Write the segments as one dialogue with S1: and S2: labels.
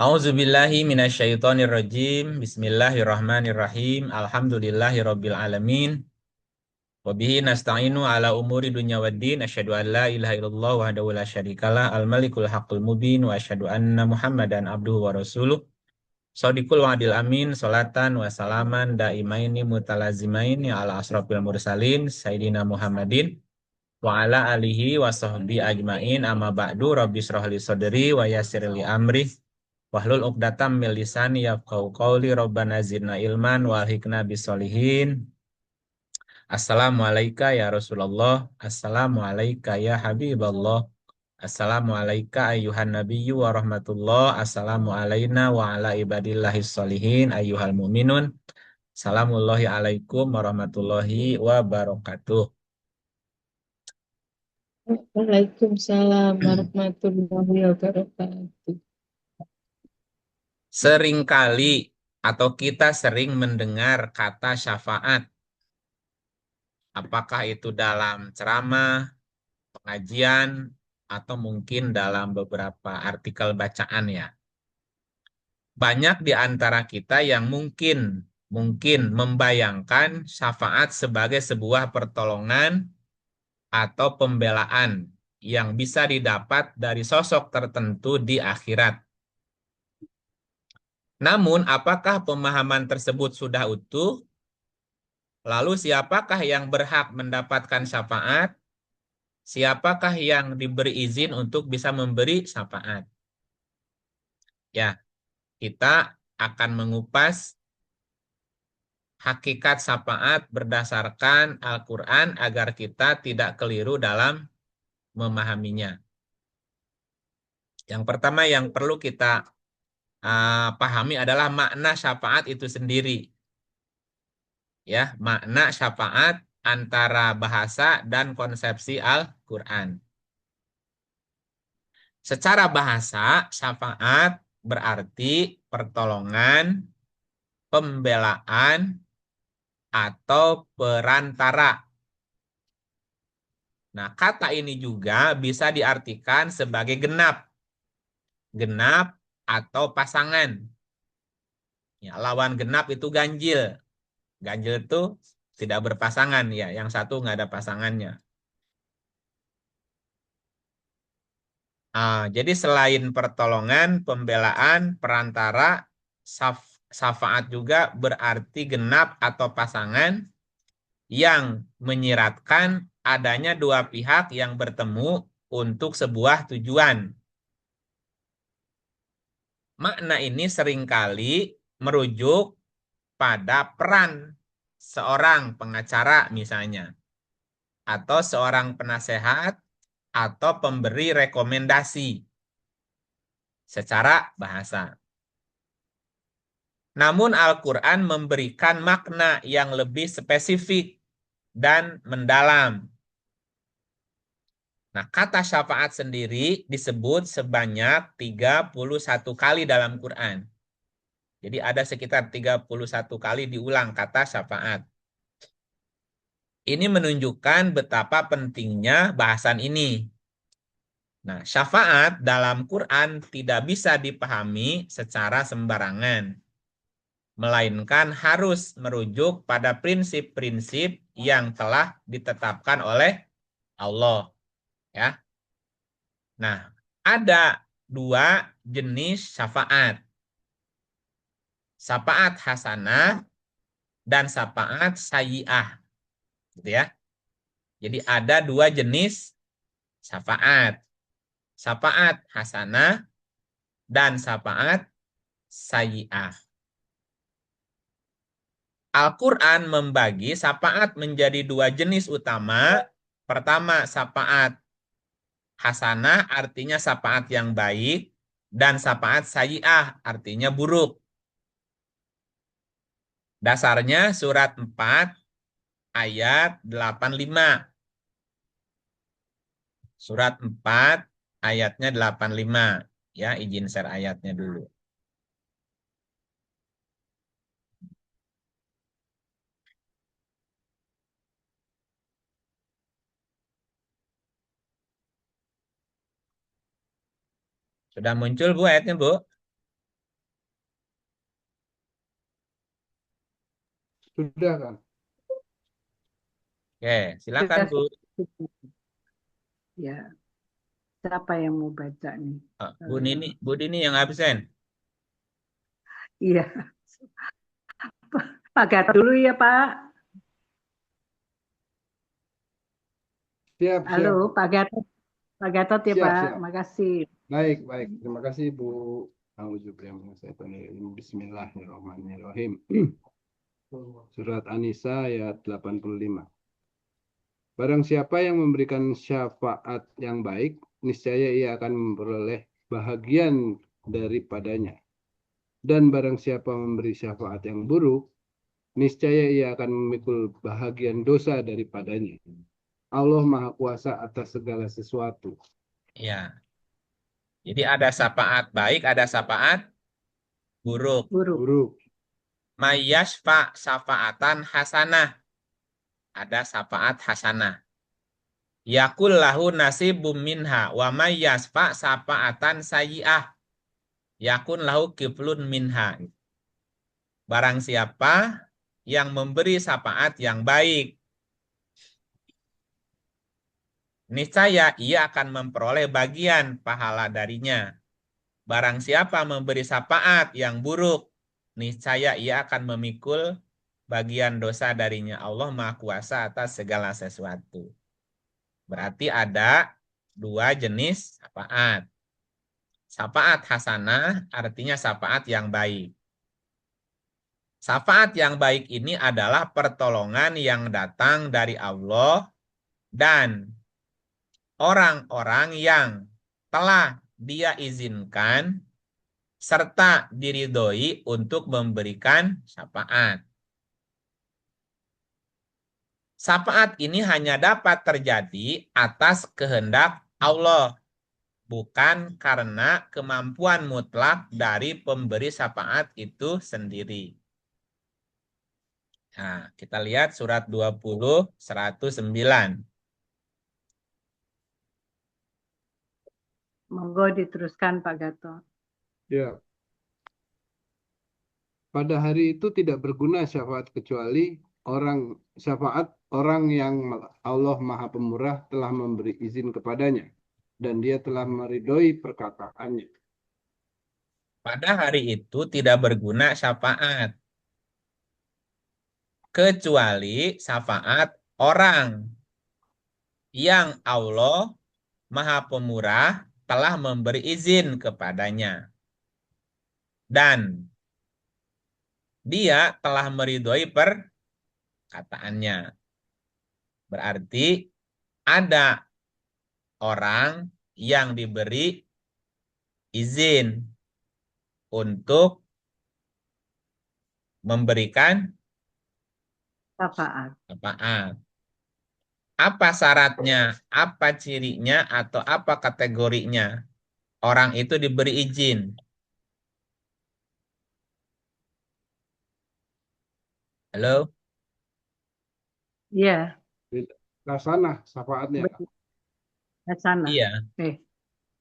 S1: A'udzubillahi minasyaitonirrajim. Bismillahirrahmanirrahim. Alhamdulillahirabbil alamin. Wa bihi nasta'inu ala umuri dunya waddin. Asyhadu an la ilaha illallah wahdahu la syarikalah. Al-malikul haqqul mubin wa asyhadu anna Muhammadan abduhu wa rasuluh. Shadiqul wa'dil amin. Salatan wa salaman daimaini mutalazimaini ala asrafil mursalin Sayyidina Muhammadin wa ala alihi wa sahbihi ajmain. Amma ba'du, rabbi shrah li sadri wa yassir li amri wahlul 'uqdatam min lisani yafqahu qawli. Rabbana zidna ilman wa alhiqna bisolihin. Assalamualaikum ya Rasulullah. Assalamualaikum ya Habiballah. Assalamualaikum ayuhan nabiyyu wa rahmatullah. Assalamu alaina wa ala ibadillahis solihin ayuhal mu'minun. Salamullahi alaikum warahmatullahi wabarakatuh.
S2: Waalaikumsalam warahmatullahi wabarakatuh.
S1: Seringkali atau kita sering mendengar kata syafaat. Apakah itu dalam ceramah, pengajian, atau mungkin dalam beberapa artikel bacaan ya. Banyak di antara kita yang mungkin membayangkan syafaat sebagai sebuah pertolongan atau pembelaan yang bisa didapat dari sosok tertentu di akhirat. Namun, apakah pemahaman tersebut sudah utuh? Lalu siapakah yang berhak mendapatkan syafaat? Siapakah yang diberi izin untuk bisa memberi syafaat? Ya, kita akan mengupas hakikat syafaat berdasarkan Al-Quran agar kita tidak keliru dalam memahaminya. Yang pertama yang perlu kita pahami adalah makna syafaat itu sendiri. Ya, makna syafaat antara bahasa dan konsepsi Al-Quran. Secara bahasa, syafaat berarti pertolongan, pembelaan, atau perantara. Nah, kata ini juga bisa diartikan sebagai genap. Genap atau pasangan. Ya, lawan genap itu ganjil. Ganjil itu tidak berpasangan, ya. Yang satu nggak ada pasangannya. Jadi selain pertolongan, pembelaan, perantara, syafaat juga berarti genap atau pasangan yang menyiratkan adanya dua pihak yang bertemu untuk sebuah tujuan. Makna ini seringkali merujuk pada peran seorang pengacara misalnya, atau seorang penasehat, atau pemberi rekomendasi secara bahasa. Namun Al-Quran memberikan makna yang lebih spesifik dan mendalam. Nah, kata syafaat sendiri disebut sebanyak 31 kali dalam Quran. Jadi ada sekitar 31 kali diulang kata syafaat. Ini menunjukkan betapa pentingnya bahasan ini. Nah, syafaat dalam Quran tidak bisa dipahami secara sembarangan, melainkan harus merujuk pada prinsip-prinsip yang telah ditetapkan oleh Allah. Ya. Nah, ada dua jenis syafaat. Syafaat hasanah dan syafaat sayyi'ah. Gitu ya. Jadi ada dua jenis syafaat. Syafaat hasanah dan syafaat sayyi'ah. Al-Quran membagi syafaat menjadi dua jenis utama. Pertama, syafaat hasanah artinya syafaat yang baik, dan syafaat sayyi'ah artinya buruk. Dasarnya surat 4 ayat 85. Surat 4 ayatnya 85. Ya, izin share ayatnya dulu. Sudah muncul Bu ayatnya Bu?
S3: Sudah kan?
S1: Oke, silakan
S4: Sudah,
S1: Bu.
S4: ya, siapa yang mau baca nih?
S1: Bu Dini yang absen.
S4: Iya, Pak Gatot dulu ya Pak.
S3: Siap,
S4: Halo,
S3: siap.
S4: Pak Gatot ya
S3: Siap,
S4: Pak.
S3: siap.
S4: Makasih.
S3: Baik, baik. Terima kasih Bu. Bismillahirrahmanirrahim. Surat An-Nisa ayat 85. Barang siapa yang memberikan syafaat yang baik, niscaya ia akan memperoleh bahagian daripadanya. Dan barang siapa memberi syafaat yang buruk, niscaya ia akan memikul bahagian dosa daripadanya. Allah Maha Kuasa atas segala sesuatu.
S1: Ya. Jadi ada syafaat baik, ada syafaat buruk.
S4: Buruk.
S3: Buruk.
S1: Mayyashfa syafaatan hasanah. Ada syafaat hasanah. Yakul lahu nasibum minha wa mayyashfa syafaatan sayyi'ah. Yakun lahu kiflun minha. Barang siapa yang memberi syafaat yang baik, niscaya ia akan memperoleh bagian pahala darinya. Barang siapa memberi syafaat yang buruk, niscaya ia akan memikul bagian dosa darinya. Allah Maha Kuasa atas segala sesuatu. Berarti ada dua jenis syafaat. Syafaat hasanah artinya syafaat yang baik. Syafaat yang baik ini adalah pertolongan yang datang dari Allah dan orang-orang yang telah Dia izinkan serta diridhoi untuk memberikan syafaat. Syafaat ini hanya dapat terjadi atas kehendak Allah, bukan karena kemampuan mutlak dari pemberi syafaat itu sendiri. Nah, kita lihat surat 20, 109.
S4: Monggo diteruskan Pak Gatot.
S3: Ya. Pada hari itu tidak berguna syafaat kecuali syafaat orang yang Allah Maha Pemurah telah memberi izin kepadanya dan Dia telah meridhoi perkataannya.
S1: Pada hari itu tidak berguna syafaat kecuali syafaat orang yang Allah Maha Pemurah telah memberi izin kepadanya dan Dia telah meridhoi perkataannya. Berarti ada orang yang diberi izin untuk memberikan
S4: Syafaat.
S1: syafaat. Apa syaratnya, apa cirinya, atau apa kategorinya orang itu diberi izin? Halo?
S4: Iya,
S3: Hasanah syafaatnya.
S4: sana.
S1: Iya.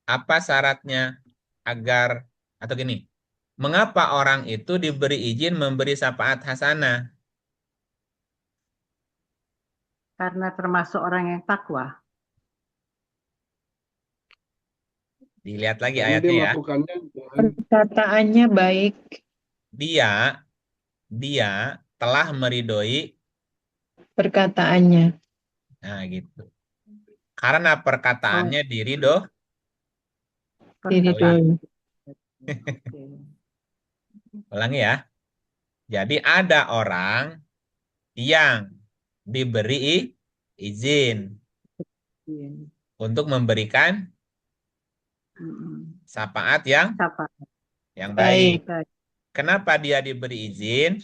S1: Apa syaratnya agar, atau gini, mengapa orang itu diberi izin memberi syafaat hasanah?
S4: Karena termasuk orang yang takwa.
S1: Dilihat lagi
S3: Karena dia
S1: ayatnya ya.
S3: melakukannya
S2: Perkataannya baik.
S1: Dia telah meridhoi,
S2: Perkataannya.
S1: nah gitu. Karena perkataannya diridhoi.
S2: Diridhoi.
S1: Ulangi ya. Jadi ada orang yang diberi izin untuk memberikan syafaat yang baik. Kenapa dia diberi izin?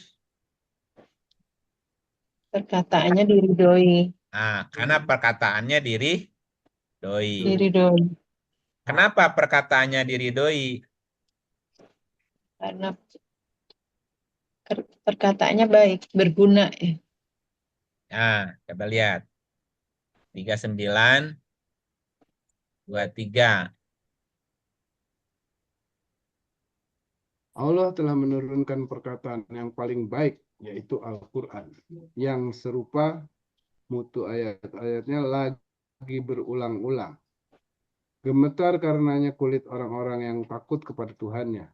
S2: Perkataannya diridhoi.
S1: Nah, karena perkataannya diridhoi.
S2: Diridhoi.
S1: Kenapa perkataannya diridhoi?
S2: Karena perkataannya baik, berguna ya.
S1: Nah, coba lihat. 39, 23.
S3: Allah telah menurunkan perkataan yang paling baik, yaitu Al-Quran, yang serupa mutu ayat-ayatnya lagi berulang-ulang. Gemetar karenanya kulit orang-orang yang takut kepada Tuhannya.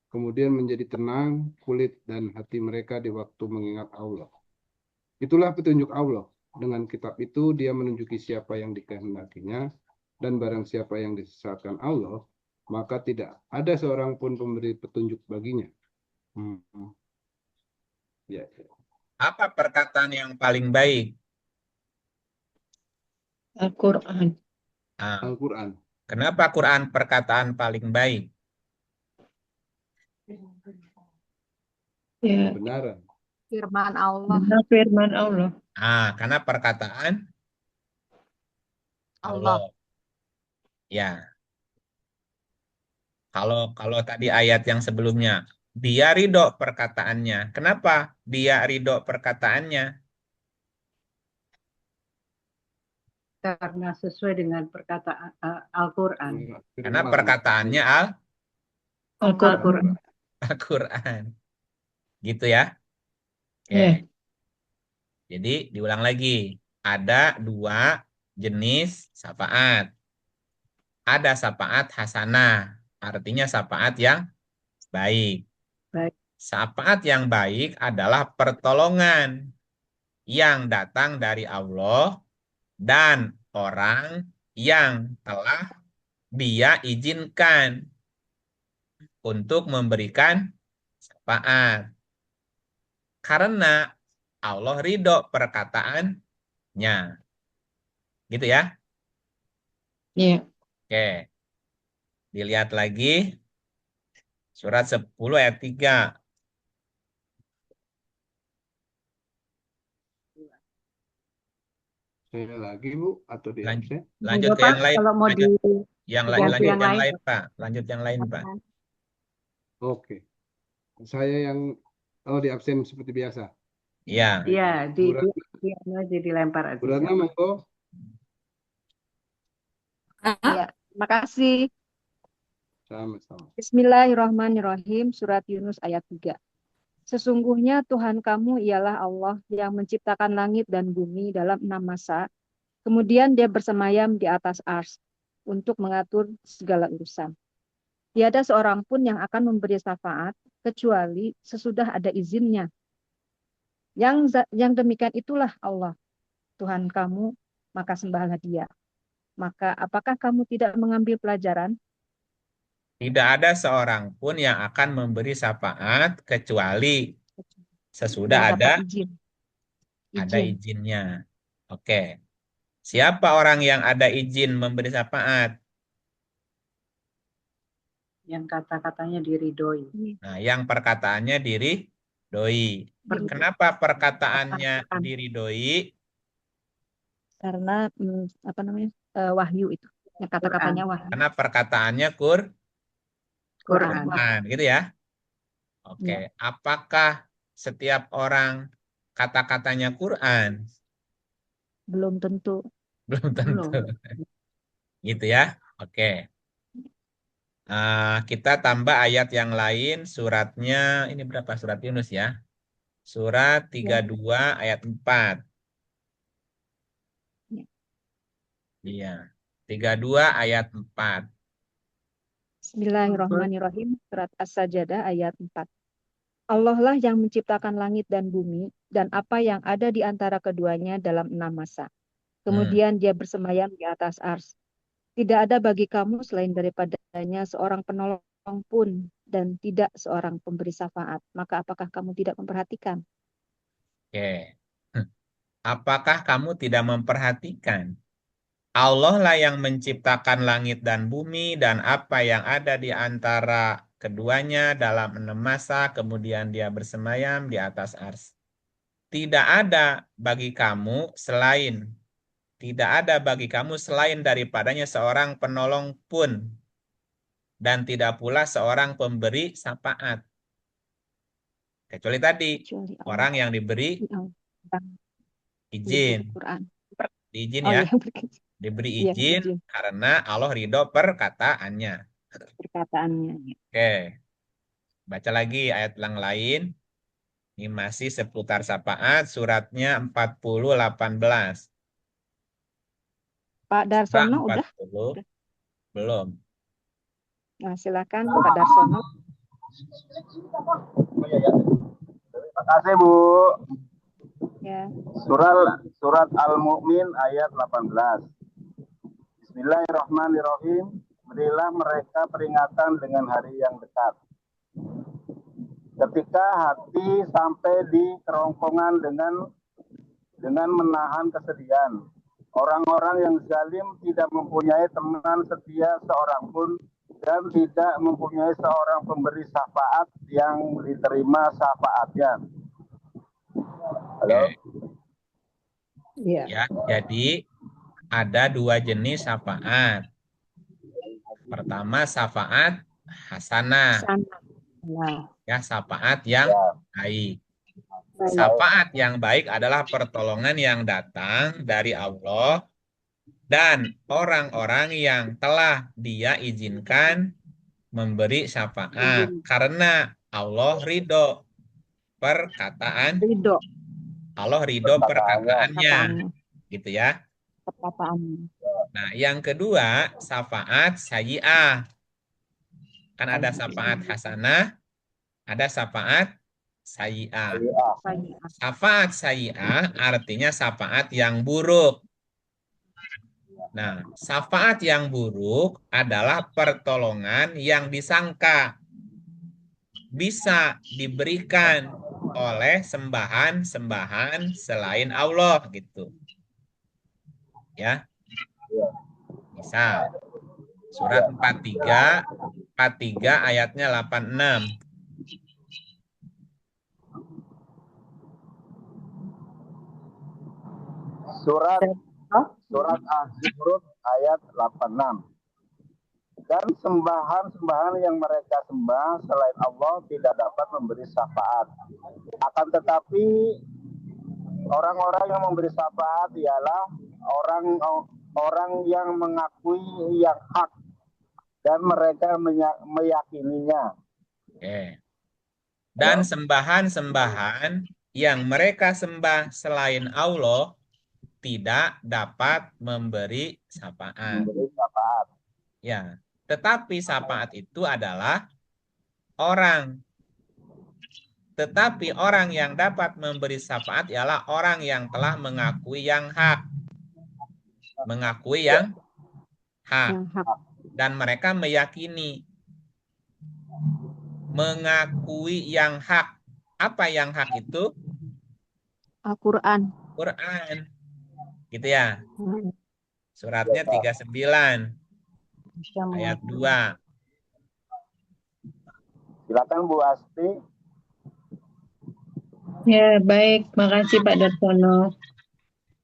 S3: Kemudian menjadi tenang kulit dan hati mereka di waktu mengingat Allah. Itulah petunjuk Allah. Dengan kitab itu dia menunjuki siapa yang dikehendakinya, dan barang siapa yang disesatkan Allah, maka tidak ada seorang pun pemberi petunjuk baginya. Ya, ya.
S1: Apa perkataan yang paling baik?
S2: Al-Quran.
S1: Ah,
S3: Al-Quran.
S1: kenapa Quran perkataan paling baik?
S2: Ya,
S3: Kebenaran.
S4: Firman Allah.
S2: benar firman Allah.
S1: Karena perkataan
S4: Allah.
S1: Allah. Ya, kalau tadi ayat yang sebelumnya, dia ridho perkataannya. Kenapa dia ridho perkataannya?
S4: Karena sesuai dengan perkataan Al-Quran.
S1: Karena
S3: Firman.
S1: perkataannya
S2: Al-Quran.
S4: Al-Quran.
S1: Al-Quran. Gitu ya. Oke.
S2: Ya,
S1: Jadi diulang lagi. Ada dua jenis syafaat. Ada syafaat hasanah. Artinya syafaat yang baik.
S4: Baik.
S1: Syafaat yang baik adalah pertolongan yang datang dari Allah dan orang yang telah dia izinkan untuk memberikan syafaat. Karena Allah ridho perkataannya. Gitu ya.
S2: ya.
S1: Oke. Dilihat lagi. Surat 10 ayat 3.
S3: Saya lagi, Bu, atau di absen?
S1: Lanjut ke
S4: Pak,
S1: yang lain.
S4: kalau mau
S1: Lanjut
S4: diganti
S1: yang lain, Pak. Lanjut yang lain, Pak.
S3: Oke. Saya yang di absen seperti biasa.
S1: Iya.
S4: Iya,
S3: Bu Ratna,
S4: jadi dilempar aja.
S3: Bu Ratna, monggo.
S5: Ya, makasih.
S3: Sama-sama.
S5: Bismillahirrahmanirrahim. Surat Yunus ayat 3. Sesungguhnya Tuhan kamu ialah Allah yang menciptakan langit dan bumi dalam 6 masa. Kemudian dia bersemayam di atas ars untuk mengatur segala urusan. Tiada seorang pun yang akan memberi syafaat kecuali sesudah ada izinnya. Yang demikian itulah Allah, Tuhan kamu, maka sembahlah dia. Maka apakah kamu tidak mengambil pelajaran?
S1: Tidak ada seorang pun yang akan memberi syafaat kecuali sesudah ada
S5: izin.
S1: izinnya. Oke. Siapa orang yang ada izin memberi syafaat?
S4: Yang kata-katanya diridhoi.
S1: Nah, yang perkataannya diridhoi. Kenapa perkataannya diridhoi?
S5: Karena wahyu itu. Yang kata-katanya wahyu.
S1: Karena perkataannya Quran, gitu ya. Oke, apakah setiap orang kata-katanya Quran?
S5: Belum tentu.
S1: Belum tentu. Gitu ya. Oke. Kita tambah ayat yang lain, suratnya ini berapa surat Yunus ya? Surat 32 ayat 4. Iya. 32 ayat 4.
S5: Bismillahirrahmanirrahim. Surat As-Sajdah ayat 4. Allah lah yang menciptakan langit dan bumi dan apa yang ada di antara keduanya dalam 6 masa. Kemudian dia bersemayam di atas ars. Tidak ada bagi kamu selain daripadanya seorang penolong pun dan tidak seorang pemberi syafaat. Maka apakah kamu tidak memperhatikan?
S1: Oke. Apakah kamu tidak memperhatikan? Allah lah yang menciptakan langit dan bumi dan apa yang ada di antara keduanya dalam 6 masa, kemudian dia bersemayam di atas ars. Tidak ada bagi kamu selain daripadanya seorang penolong pun dan tidak pula seorang pemberi syafaat. Kecuali tadi orang yang diberi izin. Ya. Diberi izin karena Allah ridho perkataannya.
S5: Perkataannya.
S1: Oke. Baca lagi ayat yang lain. Ini masih seputar syafaat, suratnya 40-18.
S5: Pak
S1: Surah
S5: Darsono udah?
S1: 40, belum.
S5: Nah, silakan Pak Darsono.
S6: Terima kasih, Bu.
S5: Ya.
S6: Surat Al-Mu'min ayat 18. Bismillahirrahmanirrahim. Berilah mereka peringatan dengan hari yang dekat. Ketika hati sampai di kerongkongan dengan menahan kesedihan. Orang-orang yang zalim tidak mempunyai teman setia seorang pun dan tidak mempunyai seorang pemberi syafaat yang diterima syafaatnya. Halo?
S5: Iya.
S1: Ya, jadi ada dua jenis syafaat. Pertama syafaat hasanah,
S5: Sana. Nah,
S1: ya syafaat yang baik.
S5: baik.
S1: Syafaat yang baik adalah pertolongan yang datang dari Allah dan orang-orang yang telah Dia izinkan memberi syafaat karena Allah ridho perkataan,
S5: Ridho
S1: Allah ridho perkataannya,
S5: kataannya,
S1: gitu ya.
S5: perkataannya.
S1: Nah, yang kedua syafaat sayyi'ah. Kan ada syafaat hasanah, ada syafaat sayyi'ah. Syafaat sayyi'ah artinya syafaat yang buruk. Nah, syafaat yang buruk adalah pertolongan yang disangka bisa diberikan oleh sembahan-sembahan selain Allah gitu. Ya. Misal surat 43 ayatnya 86.
S6: Surat Az-Zukhruf ayat 86. Dan sembahan-sembahan yang mereka sembah selain Allah tidak dapat memberi syafaat. Akan tetapi orang-orang yang memberi syafaat ialah orang yang mengakui yang hak dan mereka meyakininya.
S1: Oke. Dan sembahan-sembahan yang mereka sembah selain Allah tidak dapat memberi syafaat. Ya, tetapi syafaat itu adalah orang. Tetapi orang yang dapat memberi syafaat ialah orang yang telah mengakui yang hak. Mengakui yang hak. Dan mereka meyakini. Mengakui yang hak. Apa yang hak itu?
S5: Al-Quran.
S1: Quran. Gitu ya. Suratnya 39. Ayat 2.
S6: Silakan Bu Asti.
S2: Ya, baik. Makasih Pak Darsono.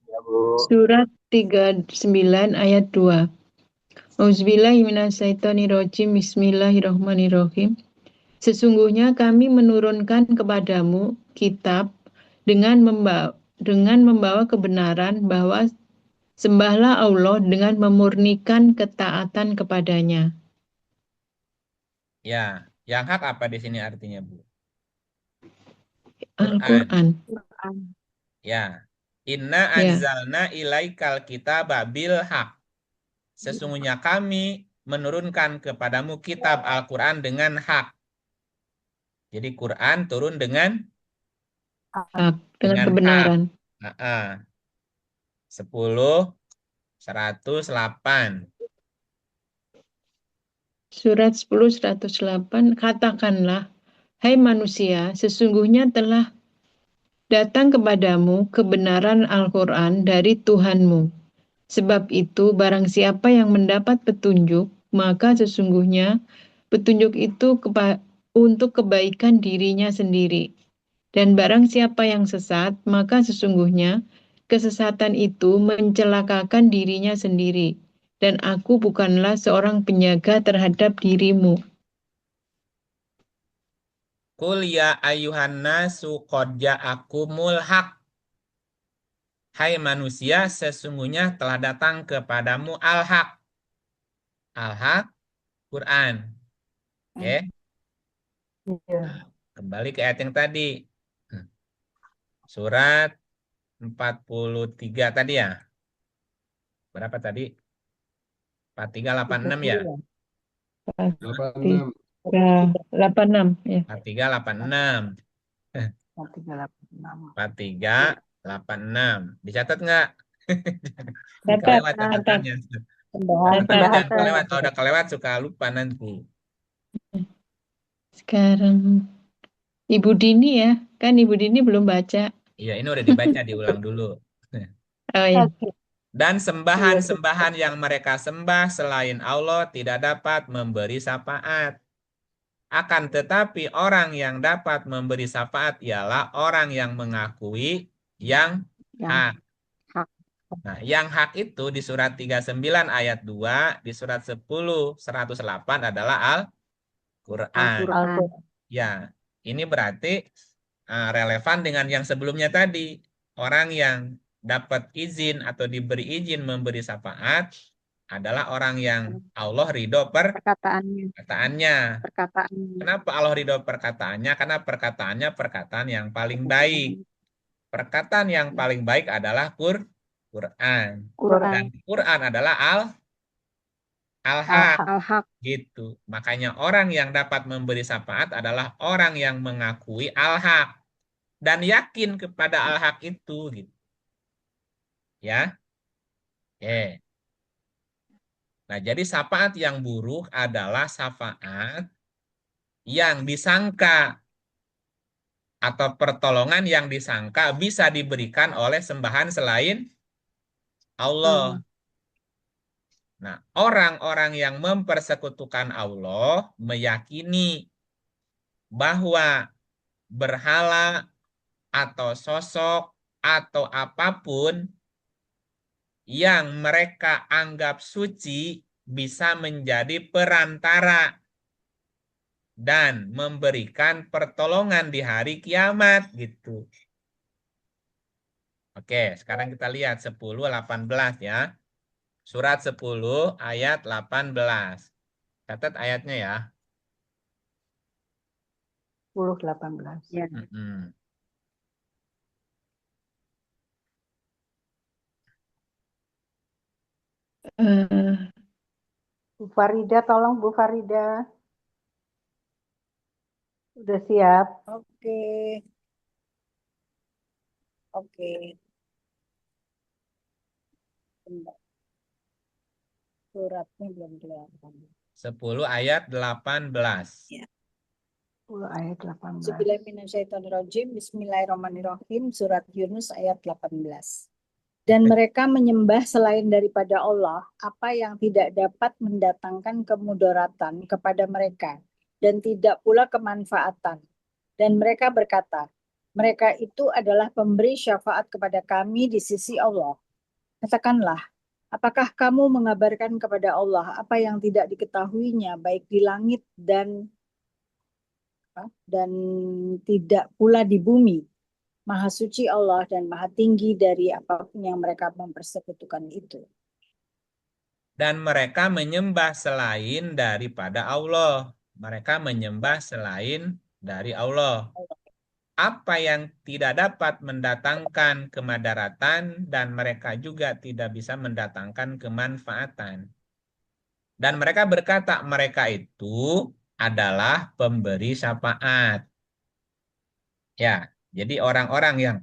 S6: Ya, Bu.
S2: Surat 39 ayat 2. Auzubillahiminasyaitonirrajim. Bismillahirrahmanirrahim. Sesungguhnya kami menurunkan kepadamu kitab dengan membawa kebenaran bahwa sembahlah Allah dengan memurnikan ketaatan kepadanya.
S1: Ya, yang hak apa di sini artinya, Bu?
S2: Al-Quran.
S1: Ya. Inna anzalna ilaikal kitaba bil haq. Sesungguhnya kami menurunkan kepadamu kitab Al-Quran dengan hak. Jadi Quran turun dengan
S2: Hak, dengan kebenaran.
S1: Hak. 10-108.
S2: Surat 10-108, katakanlah, hai manusia, sesungguhnya telah datang kepadamu kebenaran Al-Quran dari Tuhanmu. Sebab itu, barang siapa yang mendapat petunjuk, maka sesungguhnya petunjuk itu untuk kebaikan dirinya sendiri. Dan barang siapa yang sesat, maka sesungguhnya kesesatan itu mencelakakan dirinya sendiri. Dan aku bukanlah seorang penjaga terhadap dirimu.
S1: Qul ya ayyuhan nasu qad ja'akumul haq. Hai manusia, sesungguhnya telah datang kepadamu al-haq. Al-haq, Quran. Oke.
S4: Iya.
S1: Kembali ke ayat yang tadi. Surat 43 tadi ya. Berapa tadi? 4386 ya?
S4: 30 ya.
S3: 86.
S2: 86 ya.
S1: 4386.
S4: 386.
S1: 4386. Dicatat nggak? Jangan
S2: Catat,
S1: kelewat
S2: catat,
S1: catatannya.
S4: Tambahan,
S1: Catatan jangan
S2: catat.
S1: kelewat. Kalau udah kelewat suka lupa nanti.
S2: Sekarang Ibu Dini ya, kan Ibu Dini belum baca.
S1: Iya, ini udah dibaca, diulang dulu.
S2: Oh ya,
S4: Oke.
S1: Dan
S4: Iya,
S1: sembahan-sembahan yang mereka sembah selain Allah tidak dapat memberi syafaat. Akan tetapi orang yang dapat memberi syafaat ialah orang yang mengakui yang
S5: Yang
S1: hak.
S5: hak.
S1: Nah, yang hak itu di surat 39 ayat 2, di surat 10 108 adalah Al-Quran.
S5: Al-Quran.
S1: Ya, ini berarti relevan dengan yang sebelumnya tadi. Orang yang dapat izin atau diberi izin memberi syafaat adalah orang yang Allah ridho
S5: Perkataannya.
S1: perkataannya. Kenapa Allah ridho perkataannya? Karena perkataannya perkataan yang paling baik. Perkataan yang paling baik adalah Quran. Dan
S5: Quran.
S1: Quran adalah Al-Haq.
S5: Al-Haq.
S1: Gitu. Makanya orang yang dapat memberi syafaat adalah orang yang mengakui Al-Haq dan yakin kepada Al-Haq itu gitu. Ya. Oke. Nah, jadi syafaat yang buruk adalah syafaat yang disangka atau pertolongan yang disangka bisa diberikan oleh sembahan selain Allah. Nah, orang-orang yang mempersekutukan Allah meyakini bahwa berhala atau sosok atau apapun yang mereka anggap suci bisa menjadi perantara dan memberikan pertolongan di hari kiamat gitu. Oke, sekarang kita lihat 10:18 ya. Surat 10 ayat 18. Catat ayatnya ya.
S4: 10:18.
S5: Ya.
S4: Bu Farida, tolong Bu Farida. Udah siap?
S7: Oke. Oke. Bentar. Suratnya belum kelihatan.
S1: 10 ayat 18.
S7: Ya.
S4: 10 ayat 18.
S7: Bismillahirrahmanirrahim. Bismillahirrahmanirrahim. Surat Yunus ayat 18. Dan mereka menyembah selain daripada Allah apa yang tidak dapat mendatangkan kemudaratan kepada mereka dan tidak pula kemanfaatan. Dan mereka berkata, mereka itu adalah pemberi syafaat kepada kami di sisi Allah. Katakanlah, apakah kamu mengabarkan kepada Allah apa yang tidak diketahuinya baik di langit dan tidak pula di bumi? Maha suci Allah dan maha tinggi dari apapun yang mereka mempersekutukan itu.
S1: Dan mereka menyembah selain daripada Allah. Mereka menyembah selain dari Allah. Apa yang tidak dapat mendatangkan kemadaratan dan mereka juga tidak bisa mendatangkan kemanfaatan. Dan mereka berkata mereka itu adalah pemberi syafaat. Ya, jadi orang-orang yang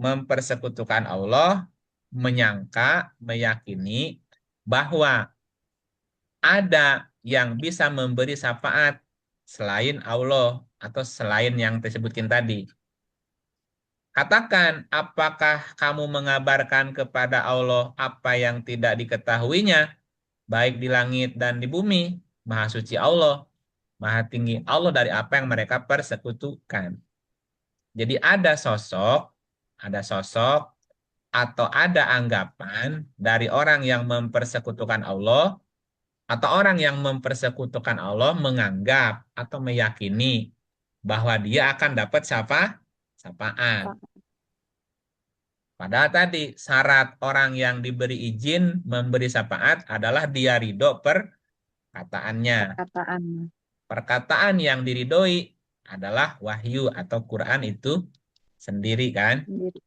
S1: mempersekutukan Allah menyangka, meyakini bahwa ada yang bisa memberi syafaat selain Allah atau selain yang disebutkan tadi. Katakan, apakah kamu mengabarkan kepada Allah apa yang tidak diketahuinya, baik di langit dan di bumi? Maha suci Allah, maha tinggi Allah dari apa yang mereka persekutukan. Jadi ada sosok atau ada anggapan dari orang yang mempersekutukan Allah atau orang yang mempersekutukan Allah menganggap atau meyakini bahwa dia akan dapat syafaat. Padahal tadi syarat orang yang diberi izin memberi syafaat adalah dia ridho perkataannya. perkataan yang diridhoi adalah wahyu atau Quran itu sendiri kan?
S5: Sendiri.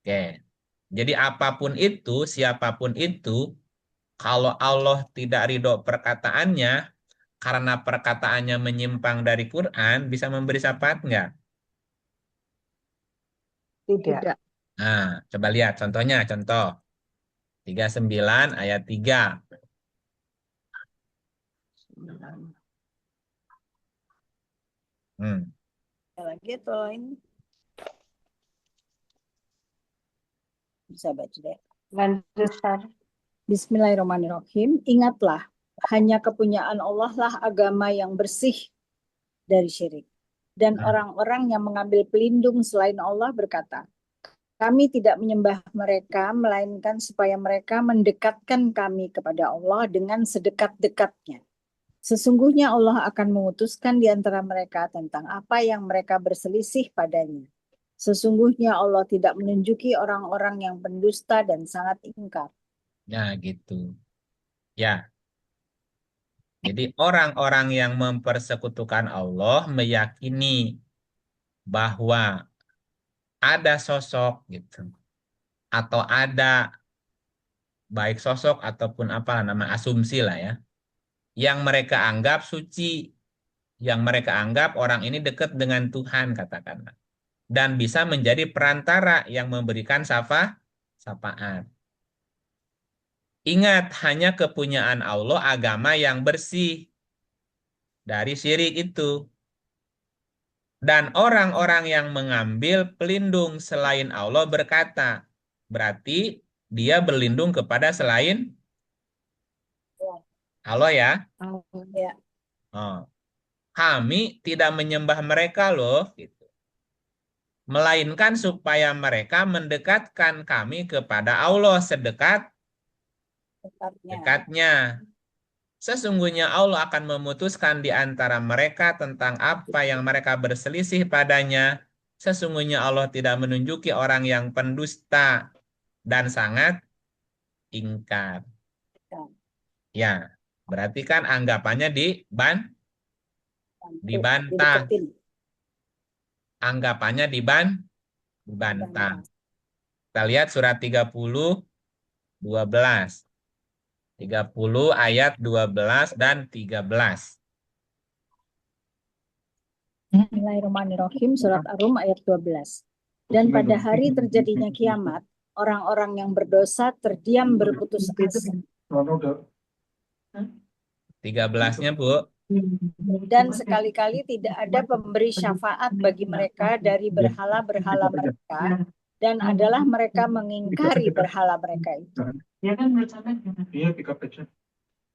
S1: Oke. Jadi apapun itu, siapapun itu, kalau Allah tidak ridho perkataannya, karena perkataannya menyimpang dari Quran, bisa memberi syafaat nggak?
S4: Tidak.
S5: Tidak.
S1: Nah, coba lihat contohnya, contoh 39 ayat 3. Hmm.
S7: Ada lagi atau lain? Bisa baca deh.
S4: Lanjut, Sar.
S7: Bismillahirrahmanirrahim. Ingatlah, hanya kepunyaan Allah lah agama yang bersih dari syirik. Dan orang-orang yang mengambil pelindung selain Allah berkata, kami tidak menyembah mereka, melainkan supaya mereka mendekatkan kami kepada Allah dengan sedekat-dekatnya. Sesungguhnya Allah akan memutuskan di antara mereka tentang apa yang mereka berselisih padanya. Sesungguhnya Allah tidak menunjuki orang-orang yang pendusta dan sangat ingkar.
S1: Nah, gitu. Ya. Jadi orang-orang yang mempersekutukan Allah meyakini bahwa ada sosok gitu, atau ada baik sosok ataupun apa nama asumsi lah ya, yang mereka anggap suci, yang mereka anggap orang ini dekat dengan Tuhan katakanlah, dan bisa menjadi perantara yang memberikan syafaat. Ingat, hanya kepunyaan Allah agama yang bersih dari syirik itu. Dan orang-orang yang mengambil pelindung selain Allah berkata, berarti dia berlindung kepada selain Allah ya.
S7: Ya.
S1: Oh. Kami tidak menyembah mereka loh, gitu. Melainkan supaya mereka mendekatkan kami kepada Allah sedekat-dekatnya. Sesungguhnya Allah akan memutuskan di antara mereka tentang apa yang mereka berselisih padanya. Sesungguhnya Allah tidak menunjuki orang yang pendusta dan sangat ingkar. Ya, berarti kan anggapannya dibantah. Anggapannya dibantah. Kita lihat surat 30, 12. 30 ayat 12 dan 13.
S7: Bismillahirrahmanirrahim, surat Ar-Rum ayat 12. Dan pada hari terjadinya kiamat, orang-orang yang berdosa terdiam berputus asa.
S1: 13-nya, Bu.
S7: Dan sekali-kali tidak ada pemberi syafaat bagi mereka dari berhala-berhala mereka, dan adalah mereka mengingkari berhala mereka itu.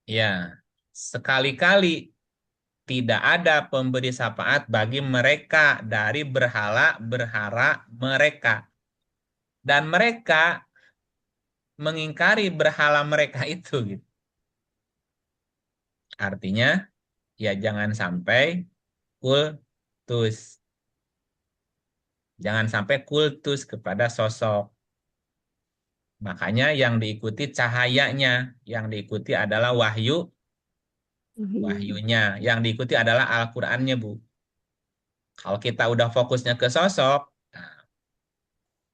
S1: Ya, sekali-kali tidak ada pemberi syafaat bagi mereka dari berhala-berhala mereka. Dan mereka mengingkari berhala mereka itu, gitu. Artinya, ya jangan sampai kultus. Jangan sampai kultus kepada sosok. Makanya yang diikuti cahayanya, yang diikuti adalah wahyunya, yang diikuti adalah Al-Qur'annya, Bu. Kalau kita udah fokusnya ke sosok, nah,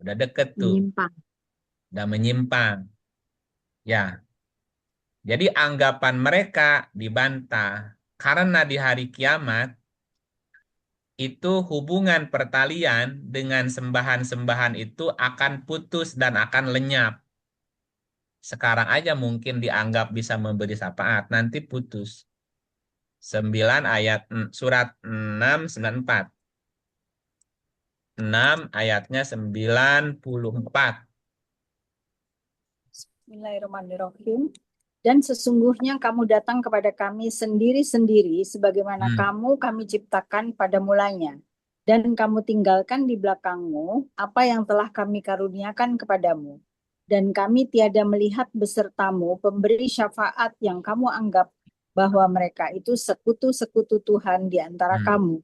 S1: udah deket tuh, udah menyimpang. Ya, jadi anggapan mereka dibantah karena di hari kiamat itu hubungan pertalian dengan sembahan-sembahan itu akan putus dan akan lenyap. Sekarang aja mungkin dianggap bisa memberi syafaat, nanti putus. 9 ayat surat 6 94. 6 ayatnya 94.
S7: Bismillahirrahmanirrahim. Dan sesungguhnya kamu datang kepada kami sendiri-sendiri sebagaimana kami ciptakan pada mulanya. Dan kamu tinggalkan di belakangmu apa yang telah kami karuniakan kepadamu. Dan kami tiada melihat besertamu pemberi syafaat yang kamu anggap bahwa mereka itu sekutu-sekutu Tuhan di antara kamu.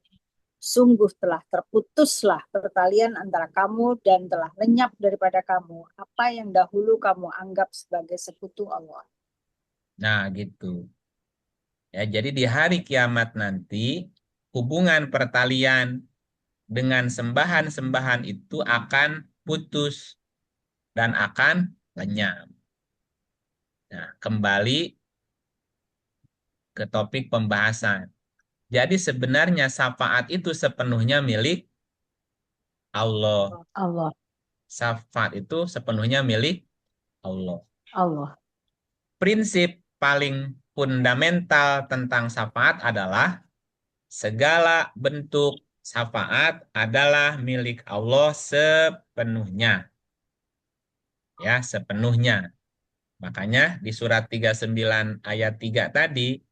S7: Sungguh telah terputuslah pertalian antara kamu dan telah lenyap daripada kamu apa yang dahulu kamu anggap sebagai sekutu Allah.
S1: Nah, gitu. Ya, jadi di hari kiamat nanti hubungan pertalian dengan sembahan-sembahan itu akan putus dan akan lenyap. Nah, kembali ke topik pembahasan. Jadi sebenarnya syafaat itu sepenuhnya milik Allah.
S4: Allah.
S1: Syafaat itu sepenuhnya milik Allah.
S4: Allah.
S1: Prinsip paling fundamental tentang syafaat adalah segala bentuk syafaat adalah milik Allah sepenuhnya. Ya, sepenuhnya. Makanya di surat 39 ayat 3 tadi,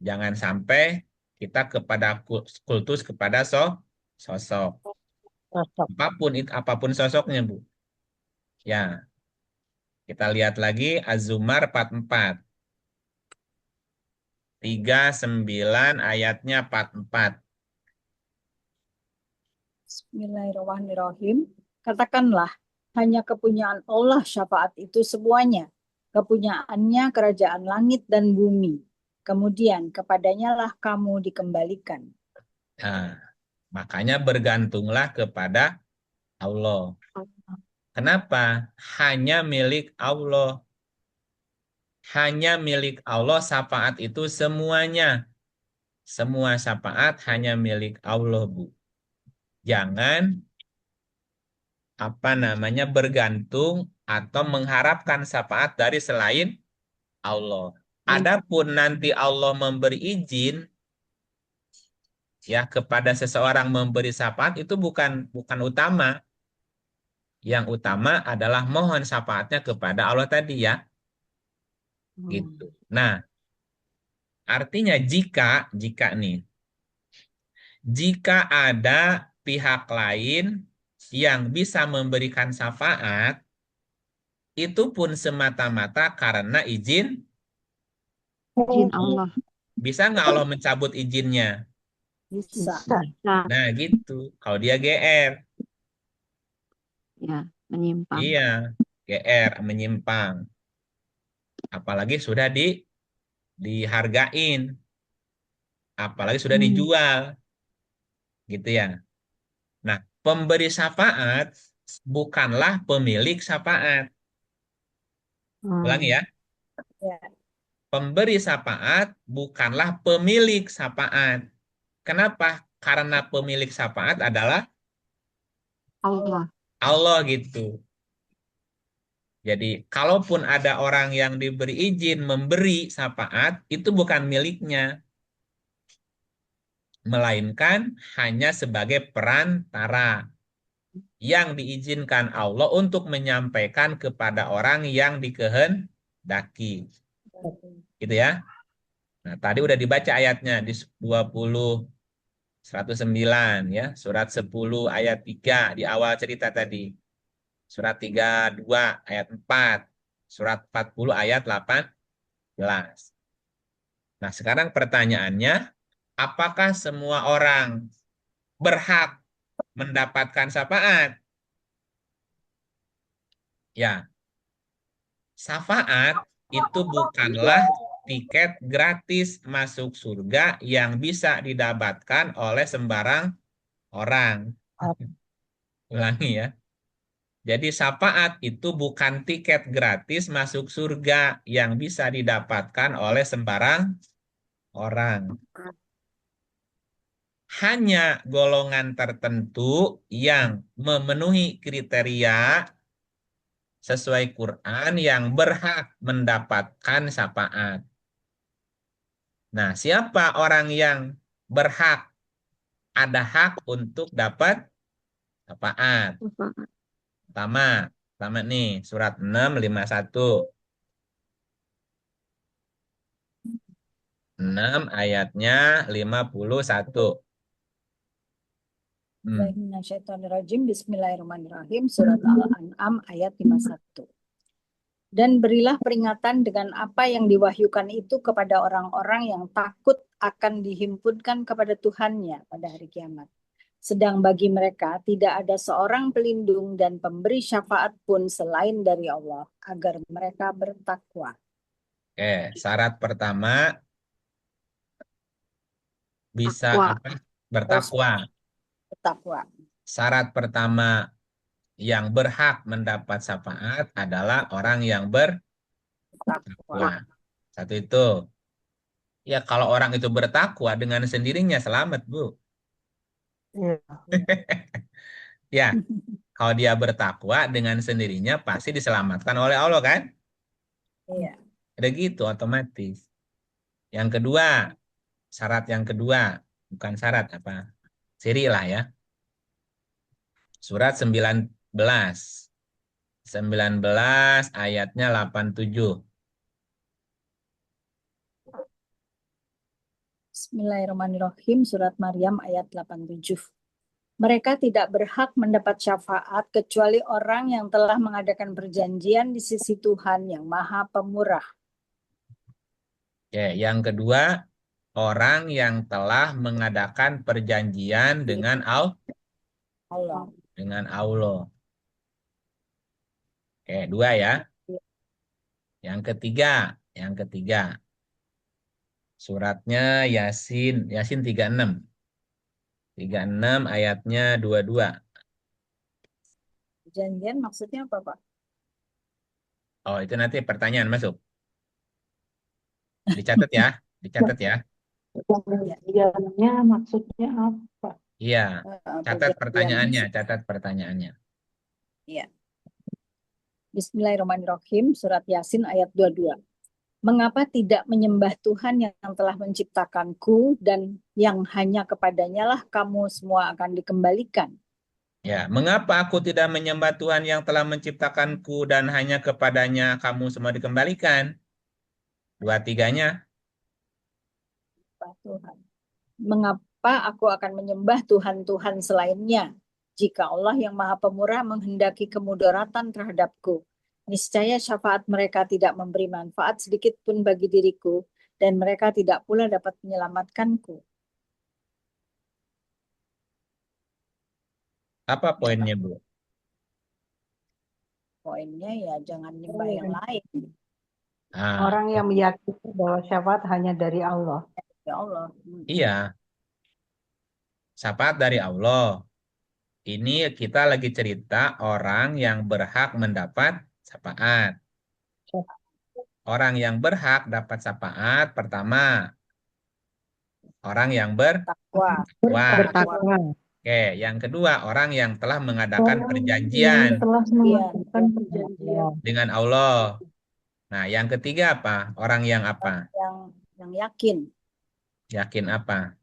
S1: jangan sampai kita kepada kultus kepada sosok.
S4: Cocok.
S1: Apapun sosoknya, Bu. Ya, kita lihat lagi Az-Zumar 44. 39 ayatnya 44.
S7: Bismillahirrahmanirrahim. Katakanlah, hanya kepunyaan Allah syafaat itu semuanya. Kepunyaannya kerajaan langit dan bumi. Kemudian kepadanya lah kamu dikembalikan.
S1: Nah, makanya bergantunglah kepada Allah. Kenapa? Hanya milik Allah. Hanya milik Allah syafaat itu semuanya. Semua syafaat hanya milik Allah, Bu. Jangan bergantung atau mengharapkan syafaat dari selain Allah. Adapun nanti Allah memberi izin ya kepada seseorang memberi syafaat itu bukan utama. Yang utama adalah mohon syafaatnya kepada Allah tadi ya. Gitu. Nah, artinya jika ada pihak lain yang bisa memberikan syafaat, itu pun semata-mata karena izin
S5: Allah.
S1: Bisa nggak Allah mencabut izinnya?
S7: Bisa.
S1: Nah gitu, kalau dia GR.
S5: Ya, menyimpang.
S1: Iya, GR, menyimpang. Apalagi sudah dihargain. Apalagi sudah dijual. Gitu ya. Nah, pemberi syafaat bukanlah pemilik syafaat. Ulangi ya.
S7: Ya.
S1: Pemberi syafaat bukanlah pemilik syafaat. Kenapa? Karena pemilik syafaat adalah Allah gitu. Jadi, kalaupun ada orang yang diberi izin memberi syafaat, itu bukan miliknya. Melainkan hanya sebagai perantara yang diizinkan Allah untuk menyampaikan kepada orang yang dikehendaki. Gitu ya. Nah, tadi udah dibaca ayatnya di 109 ya, surat 10 ayat 3 di awal cerita tadi. Surat 32 ayat 4, surat 40 ayat 18. Nah, sekarang pertanyaannya, apakah semua orang berhak mendapatkan syafaat? Ya, syafaat itu bukanlah tiket gratis masuk surga yang bisa didapatkan oleh sembarang orang. Ulangi ya. Jadi syafaat itu bukan tiket gratis masuk surga yang bisa didapatkan oleh sembarang orang. Hanya golongan tertentu yang memenuhi kriteria sesuai Quran yang berhak mendapatkan syafaat. Nah, siapa orang yang berhak, ada hak untuk dapat syafaat? Pertama nih, surat 651. 6 ayatnya 51.
S7: Bismillahirrahmanirrahim. Surat Al-An'am ayat 51. Dan berilah peringatan dengan apa yang diwahyukan itu kepada orang-orang yang takut akan dihimpunkan kepada Tuhannya pada hari kiamat. Sedang bagi mereka tidak ada seorang pelindung dan pemberi syafaat pun selain dari Allah, agar mereka bertakwa.
S1: Oke, syarat pertama, bisa
S5: Takwa.
S1: apa? Bertakwa.
S7: Bertakwa.
S1: Syarat pertama yang berhak mendapat syafaat adalah orang yang
S7: Bertakwa.
S1: bertakwa. Satu itu. Ya kalau orang itu bertakwa dengan sendirinya selamat, Bu.
S4: Iya.
S1: Ya, kalau dia bertakwa dengan sendirinya pasti diselamatkan oleh Allah kan?
S7: Iya.
S1: Ada gitu otomatis. Yang kedua, syarat yang kedua, bukan syarat apa? Siri lah ya. Surat 19. 19 ayatnya 87.
S7: Bismillahirrahmanirrahim. Surat Maryam ayat 87. Mereka tidak berhak mendapat syafaat kecuali orang yang telah mengadakan perjanjian di sisi Tuhan yang Maha Pemurah.
S1: Oke, yang kedua, orang yang telah mengadakan perjanjian dengan
S7: Allah.
S1: Allah. Oke, dua ya. Yang ketiga. Suratnya Yasin 36. 36 ayatnya 22.
S7: Perjanjian maksudnya apa, Pak?
S1: Oh, itu nanti pertanyaan masuk. Dicatat ya,
S4: Perjanjiannya maksudnya apa?
S1: Iya, catat
S7: Perjanjian.
S1: pertanyaannya.
S7: Iya. Bismillahirrahmanirrahim. Surat Yasin ayat 22. Mengapa tidak menyembah Tuhan yang telah menciptakanku dan yang hanya kepadanya lah kamu semua akan dikembalikan?
S1: Ya, mengapa aku tidak menyembah Tuhan yang telah menciptakanku dan hanya kepadanya kamu semua dikembalikan? Dua tiganya.
S7: Tuhan. Mengapa aku akan menyembah Tuhan-Tuhan selainnya? Jika Allah yang Maha Pemurah menghendaki kemudaratan terhadapku, niscaya syafaat mereka tidak memberi manfaat sedikit pun bagi diriku, dan mereka tidak pula dapat menyelamatkanku.
S1: Apa poinnya, Bu?
S7: Poinnya ya jangan nyembah yang lain.
S1: Ah,
S4: Orang yang meyakini bahwa syafaat hanya dari Allah.
S7: Ya Allah.
S1: iya, syafaat dari Allah. Ini kita lagi cerita orang yang berhak mendapat syafaat. Orang yang berhak dapat syafaat pertama, orang yang
S7: Takwa.
S4: Bertakwa.
S1: Oke, yang kedua, orang yang telah mengadakan
S4: Orang
S1: perjanjian
S4: yang telah melakukan perjanjian.
S1: dengan Allah. Nah, yang ketiga apa? Orang yang apa?
S7: Yang yakin.
S1: Yakin apa?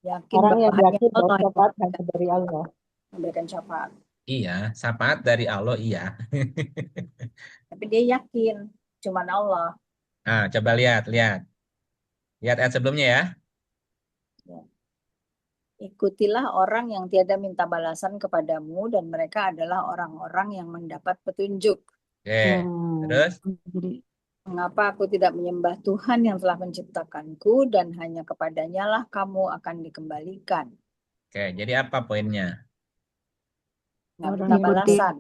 S7: Yakin
S4: Orang yang
S7: bahwa hanya
S4: yakin bahwa
S7: Allah yang
S4: syafaat hanya dari Allah.
S7: memberikan syafaat.
S1: Iya, syafaat dari Allah iya.
S7: Tapi dia yakin cuman Allah.
S1: Nah, coba lihat. Lihat ayat sebelumnya ya.
S7: Ikutilah orang yang tiada minta balasan kepadamu dan mereka adalah orang-orang yang mendapat petunjuk.
S1: Oke, terus?
S7: Mengapa aku tidak menyembah Tuhan yang telah menciptakanku dan hanya kepadanya lah kamu akan dikembalikan.
S1: Oke, jadi apa poinnya?
S7: Nggak minta balasan.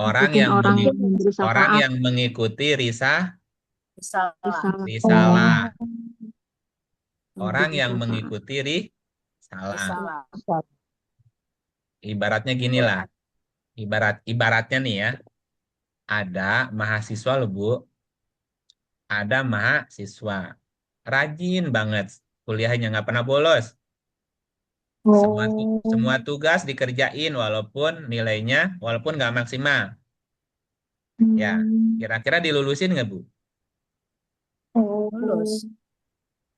S1: Orang yang mengikuti risalah. Orang yang mengikuti risalah. Ibaratnya gini lah. Ibaratnya nih ya. Ada mahasiswa loh, Bu. Ada mahasiswa. Rajin banget. Kuliahnya nggak pernah bolos. Semua tugas dikerjain walaupun nggak maksimal. Ya, kira-kira dilulusin nggak, Bu?
S7: Lulus.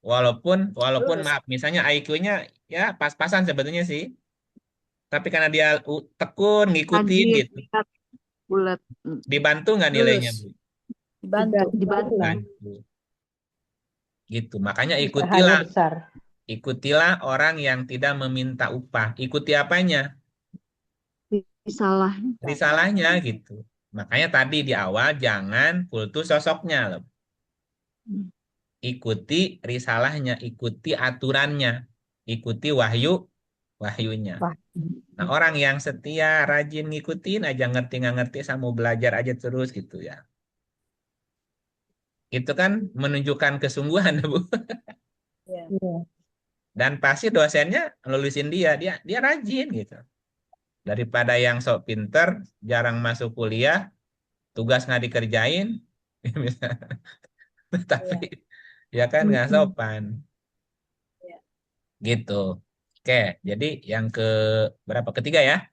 S1: Walaupun
S7: Lulus.
S1: maaf, misalnya IQ-nya ya pas-pasan sebetulnya sih. Tapi karena dia tekun ngikutin gitu.
S5: Bulat.
S1: Dibantu nggak nilainya, Bu?
S7: Dibantu.
S1: Gitu. Makanya
S4: Usahanya besar.
S1: ikutilah orang yang tidak meminta upah. Ikuti apanya? Risalahnya gitu. Makanya tadi di awal jangan kultus sosoknya loh. Ikuti risalahnya, ikuti aturannya, ikuti wahyunya. Nah, orang yang setia, rajin ngikutin aja, ngerti nggak ngerti, sama mau belajar aja terus gitu ya. Itu kan menunjukkan kesungguhan, Bu.
S7: Ya.
S1: Dan pasti dosennya lulusin dia rajin gitu. Daripada yang sok pinter, jarang masuk kuliah, tugas nggak dikerjain, tapi ya kan nggak sopan.
S7: Iya.
S1: Gitu. Oke, jadi yang ke berapa? Ketiga ya.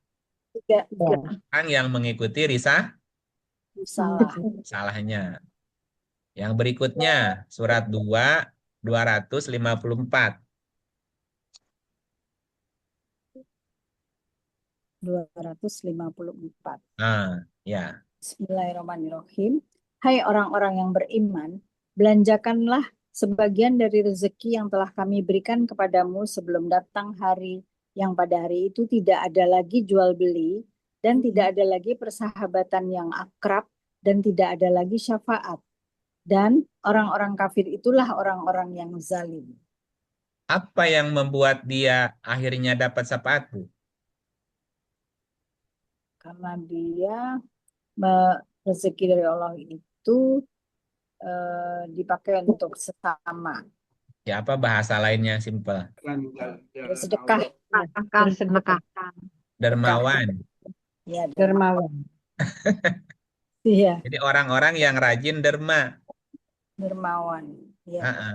S7: Tiga.
S1: Orang yang mengikuti
S7: Salah.
S1: salahnya. Yang berikutnya, surat 2, 254.
S7: 254.
S1: Nah, ya.
S7: Bismillahirrahmanirrahim. Hai orang-orang yang beriman, belanjakanlah sebagian dari rezeki yang telah kami berikan kepadamu sebelum datang hari yang pada hari itu tidak ada lagi jual beli dan tidak ada lagi persahabatan yang akrab dan tidak ada lagi syafaat. Dan orang-orang kafir itulah orang-orang yang zalim.
S1: Apa yang membuat dia akhirnya dapat syafaat, Bu?
S7: Karena dia rezeki dari Allah itu dipakai untuk sesama.
S1: Ya, apa bahasa lainnya simpel?
S7: Bersedekah.
S4: Bersedekah.
S1: Dermawan.
S7: Ya,
S4: Dermawan.
S7: Iya,
S1: Jadi orang-orang yang rajin derma.
S7: dermawan. Ya.
S1: Ha-ha.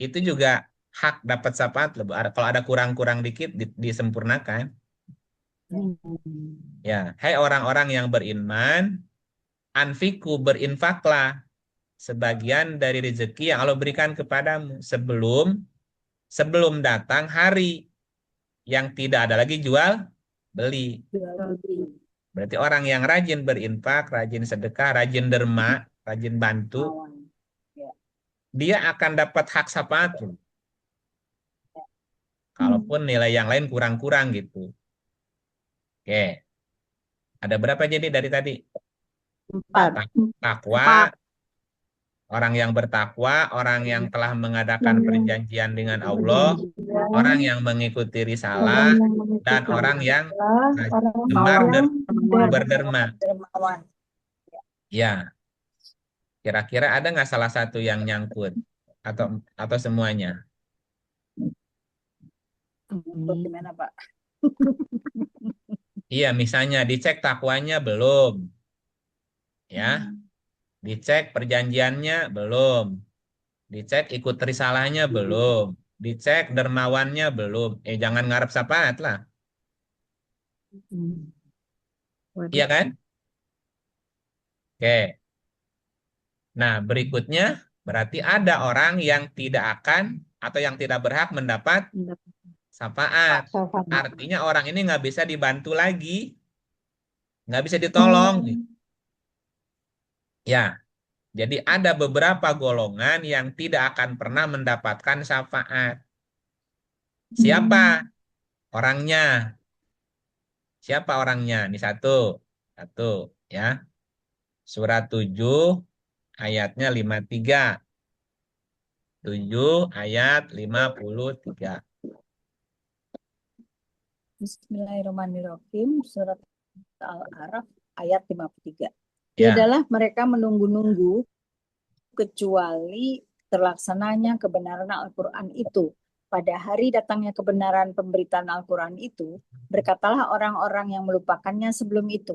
S1: Itu juga hak dapat syafaat loh, Bu. Kalau ada kurang-kurang dikit disempurnakan. Ya, hai orang-orang yang beriman, anfiku berinfaklah sebagian dari rezeki yang Allah berikan kepadamu sebelum datang hari yang tidak ada lagi jual beli. Berarti orang yang rajin berinfak, rajin sedekah, rajin derma, rajin bantu, dia akan dapat hak syafaat. Kalaupun nilai yang lain kurang-kurang gitu. Oke. Ada berapa jadi dari tadi?
S4: 4.
S1: Takwa, orang yang bertakwa, orang yang telah mengadakan perjanjian dengan Allah, orang yang mengikuti risalah, dan orang yang gemar berderma.
S7: Dermawan.
S1: Ya, kira-kira ada nggak salah satu yang nyangkut atau semuanya?
S7: Bagaimana, Pak?
S1: Iya, misalnya dicek takwanya belum, ya, dicek perjanjiannya belum, dicek ikut risalahnya belum, dicek dermawannya belum. Jangan ngarep syafaat lah. Iya kan? Oke. Nah, berikutnya berarti ada orang yang tidak akan atau yang tidak berhak mendapat syafaat. Artinya orang ini nggak bisa dibantu lagi, nggak bisa ditolong. Ya, jadi ada beberapa golongan yang tidak akan pernah mendapatkan syafaat. Siapa orangnya? Siapa orangnya? Ini satu ya. Surat 7 ayatnya 53. 7 ayat 53.
S7: Bismillahirrahmanirrahim. Surat Al-A'raf ayat 53.
S1: Ya.
S7: Tiadalah mereka menunggu-nunggu kecuali terlaksananya kebenaran Al-Quran itu. Pada hari datangnya kebenaran pemberitaan Al-Quran itu, berkatalah orang-orang yang melupakannya sebelum itu.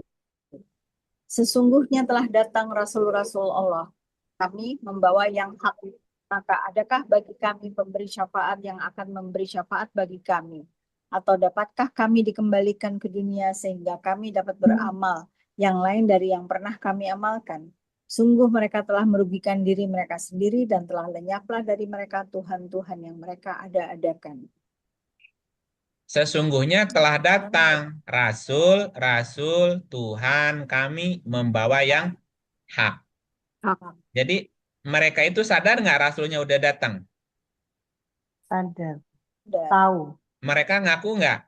S7: Sesungguhnya telah datang Rasul-Rasul Allah. Kami membawa yang hak. Maka adakah bagi kami pemberi syafaat yang akan memberi syafaat bagi kami? Atau dapatkah kami dikembalikan ke dunia sehingga kami dapat beramal yang lain dari yang pernah kami amalkan? Sungguh mereka telah merugikan diri mereka sendiri dan telah lenyaplah dari mereka Tuhan-Tuhan yang mereka ada-adakan.
S1: Sesungguhnya telah datang Rasul Tuhan kami membawa yang hak. Jadi mereka itu sadar nggak Rasulnya udah datang?
S4: Sadar.
S7: Udah.
S4: Tahu.
S1: Mereka ngaku nggak?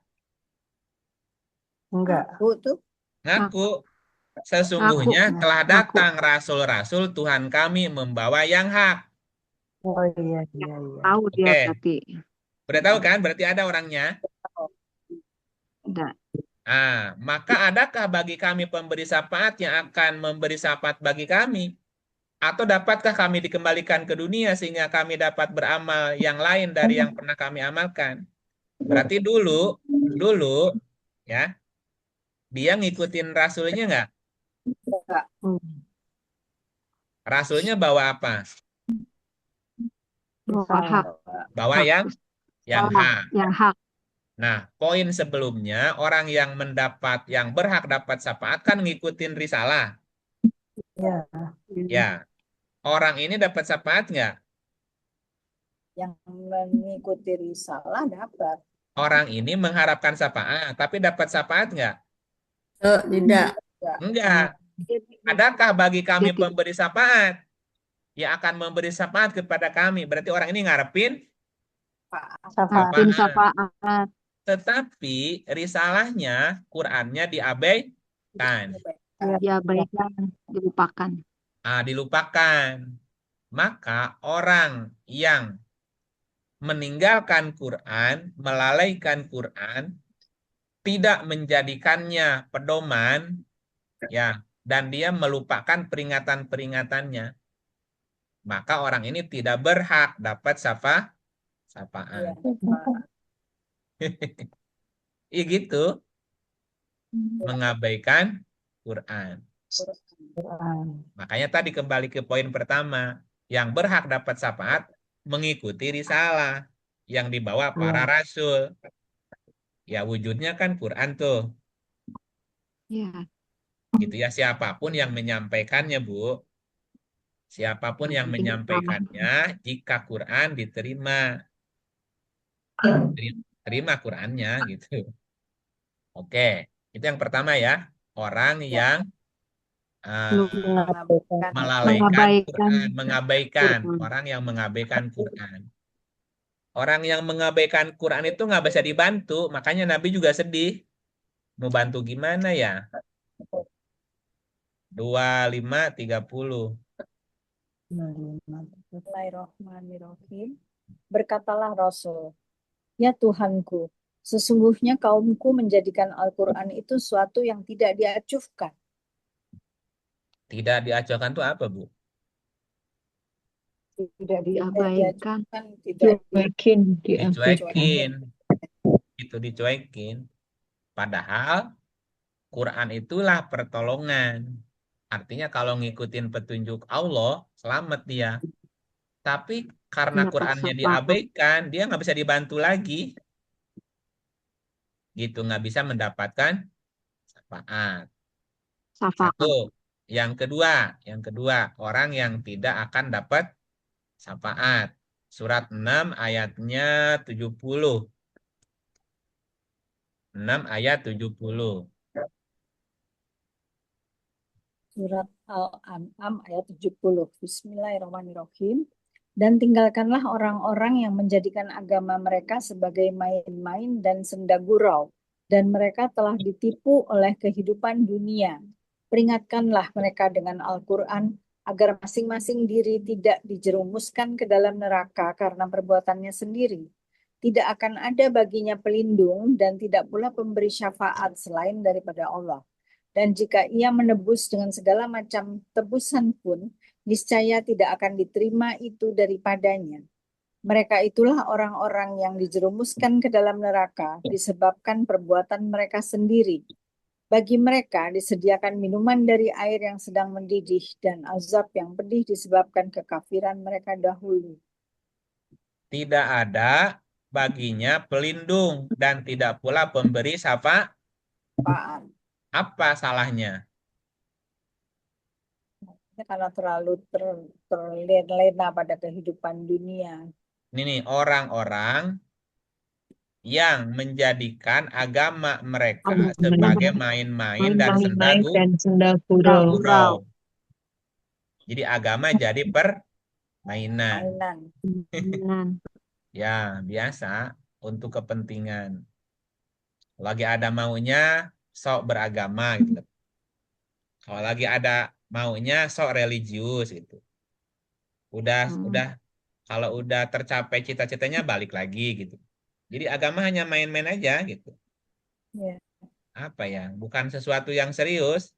S4: Enggak.
S7: Tuh.
S1: Ngaku. Sesungguhnya telah datang Rasul Tuhan kami membawa yang hak.
S4: Oh iya.
S5: Tahu dia
S1: Oke.
S5: berarti.
S1: Udah tahu kan? Berarti ada orangnya.
S5: Enggak.
S1: Maka adakah bagi kami pemberi syafaat yang akan memberi syafaat bagi kami? Atau dapatkah kami dikembalikan ke dunia sehingga kami dapat beramal yang lain dari yang pernah kami amalkan? Berarti dulu ya, dia ngikutin rasulnya nggak?
S7: Enggak.
S1: Rasulnya bawa apa?
S5: Bawa hak.
S1: Bawa
S5: Hak.
S1: yang
S5: Salah.
S1: hak.
S5: Yang hak.
S1: Nah, poin sebelumnya orang yang berhak dapat syafaat kan ngikutin risalah.
S4: Ya.
S1: Ya, orang ini dapat syafaat nggak?
S7: Yang mengikuti risalah dapat.
S1: Orang ini mengharapkan syafaat, tapi dapat syafaat nggak?
S8: Tidak.
S1: Enggak. Adakah bagi kami
S5: Dia tidak.
S1: pemberi syafaat yang akan memberi syafaat kepada kami? Berarti orang ini ngarepin
S4: Syafaat.
S5: Tim
S1: syafaat.
S5: syafaat.
S1: Tetapi risalahnya, Qur'annya diabaikan.
S5: Diabaikan. Dilupakan.
S1: Dilupakan. Maka orang yang meninggalkan Quran, melalaikan Quran, tidak menjadikannya pedoman, ya, dan dia melupakan peringatan-peringatannya, maka orang ini tidak berhak dapat syafaat. Iya gitu, mengabaikan Quran. Makanya tadi kembali ke poin pertama, yang berhak dapat syafaat mengikuti risalah yang dibawa para rasul. Ya wujudnya kan Quran tuh.
S5: Ya.
S1: Gitu ya, siapapun yang menyampaikannya, Bu. Siapapun yang menyampaikannya, jika Quran diterima. Terima Qurannya gitu. Oke, itu yang pertama ya. Orang yang melalaikan Quran, mengabaikan. Orang yang mengabaikan Quran. Orang yang mengabaikan Quran itu nggak bisa dibantu, makanya Nabi juga sedih. Mau bantu gimana ya? 25:30.
S7: Bismillahirrahmanirrahim. Berkatalah Rasul, ya Tuhanku, sesungguhnya kaumku menjadikan Al-Quran itu suatu yang tidak diacuhkan.
S1: Tidak diacuhkan itu apa, Bu?
S7: Tidak
S5: Diabaikan.
S1: Dicuekin. Itu dicuekin. Padahal Quran itulah pertolongan. Artinya kalau ngikutin petunjuk Allah, selamat dia. Tapi karena Qurannya diabaikan, dia nggak bisa dibantu lagi. Gitu, nggak bisa mendapatkan syafaat. Satu. Yang kedua, orang yang tidak akan dapat syafaat. Surat 6 ayatnya 70. 6 ayat 70.
S7: Surat Al-An'am ayat 70. Bismillahirrahmanirrahim. Dan tinggalkanlah orang-orang yang menjadikan agama mereka sebagai main-main dan senda gurau. Dan mereka telah ditipu oleh kehidupan dunia. Peringatkanlah mereka dengan Al-Quran agar masing-masing diri tidak dijerumuskan ke dalam neraka karena perbuatannya sendiri. Tidak akan ada baginya pelindung dan tidak pula pemberi syafaat selain daripada Allah. Dan jika ia menebus dengan segala macam tebusan pun, niscaya tidak akan diterima itu daripadanya. Mereka itulah orang-orang yang dijerumuskan ke dalam neraka disebabkan perbuatan mereka sendiri. Bagi mereka disediakan minuman dari air yang sedang mendidih dan azab yang pedih disebabkan kekafiran mereka dahulu.
S1: Tidak ada baginya pelindung dan tidak pula pemberi syafaat. Apa salahnya?
S7: Karena terlalu terlena pada kehidupan dunia.
S1: Ini nih, orang-orang yang menjadikan agama mereka sebagai main-main dan senda gurau. Jadi agama jadi permainan. Ya, biasa untuk kepentingan. Lagi ada maunya, sok beragama gitu. Kalau lagi ada maunya, sok religius gitu. Udah kalau udah tercapai cita-citanya balik lagi gitu. Jadi agama hanya main-main aja gitu. Apa ya? Bukan sesuatu yang serius.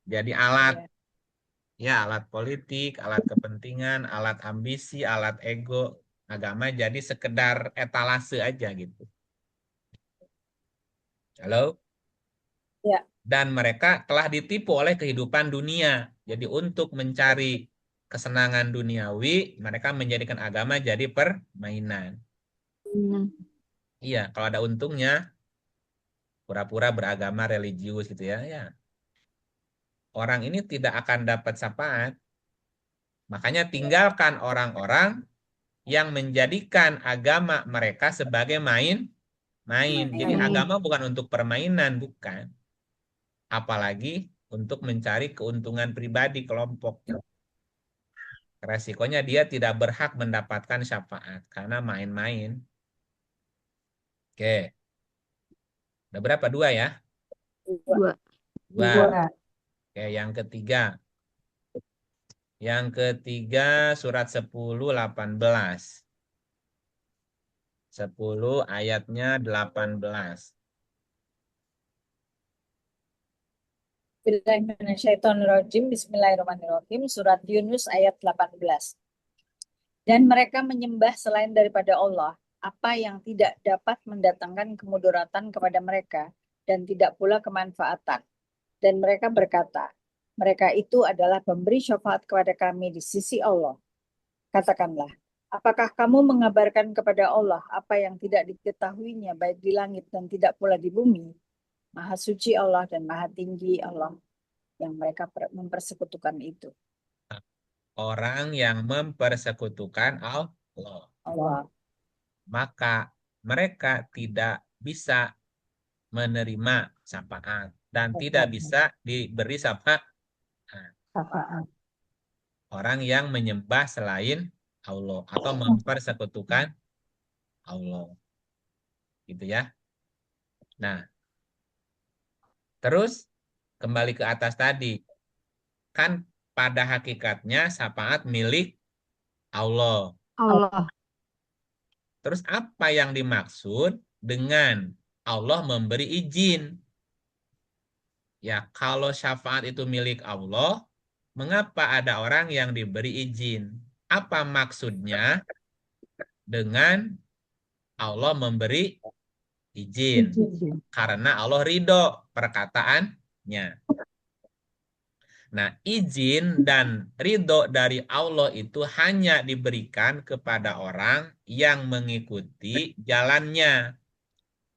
S1: Jadi alat Ya, alat politik, alat kepentingan, alat ambisi, alat ego. Agama jadi sekedar etalase aja gitu. Halo?
S7: Ya.
S1: Dan mereka telah ditipu oleh kehidupan dunia. Jadi untuk mencari kesenangan duniawi, mereka menjadikan agama jadi permainan. Iya, kalau ada untungnya, pura-pura beragama religius gitu ya. Ya, orang ini tidak akan dapat syafaat. Makanya tinggalkan orang-orang yang menjadikan agama mereka sebagai main. Jadi agama bukan untuk permainan, bukan. Apalagi untuk mencari keuntungan pribadi kelompok. Resikonya dia tidak berhak mendapatkan syafaat karena main-main. Oke. Ada berapa? Dua ya?
S5: Dua.
S1: Dua.
S4: Dua.
S1: Oke, yang ketiga. Yang ketiga surat 10:18. 10 ayatnya 18.
S7: Bismillahirrahmanirrahim. Surat Yunus ayat 18. Dan mereka menyembah selain daripada Allah, apa yang tidak dapat mendatangkan kemudaratan kepada mereka dan tidak pula kemanfaatan. Dan mereka berkata, mereka itu adalah pemberi syafaat kepada kami di sisi Allah. Katakanlah, apakah kamu mengabarkan kepada Allah apa yang tidak diketahuinya baik di langit dan tidak pula di bumi? Maha suci Allah dan maha tinggi Allah yang mereka mempersekutukan itu.
S1: Orang yang mempersekutukan Allah.
S7: Allah.
S1: Maka mereka tidak bisa menerima syafaat dan tidak bisa diberi syafaat. Orang yang menyembah selain Allah atau mempersekutukan Allah. Gitu ya. Nah, terus kembali ke atas tadi. Kan pada hakikatnya syafaat milik Allah.
S5: Allah.
S1: Terus apa yang dimaksud dengan Allah memberi izin? Ya, kalau syafaat itu milik Allah, mengapa ada orang yang diberi izin? Apa maksudnya dengan Allah memberi izin? Karena Allah ridho perkataannya. Nah, izin dan ridho dari Allah itu hanya diberikan kepada orang yang mengikuti jalannya,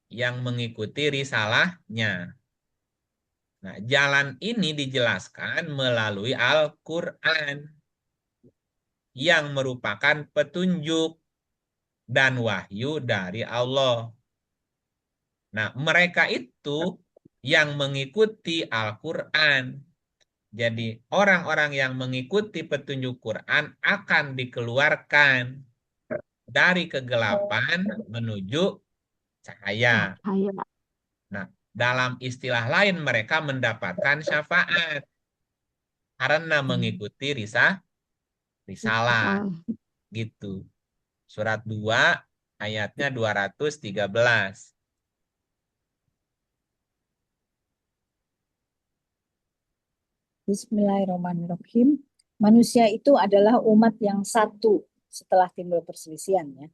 S1: yang mengikuti risalahnya. Nah, jalan ini dijelaskan melalui Al-Quran yang merupakan petunjuk dan wahyu dari Allah. Nah, mereka itu yang mengikuti Al-Quran. Jadi orang-orang yang mengikuti petunjuk Quran akan dikeluarkan dari kegelapan menuju cahaya. Nah, dalam istilah lain mereka mendapatkan syafaat karena mengikuti risalah. Gitu. Surat 2 ayatnya 213.
S7: Bismillahirrahmanirrahim. Manusia itu adalah umat yang satu setelah timbul perselisihan, ya.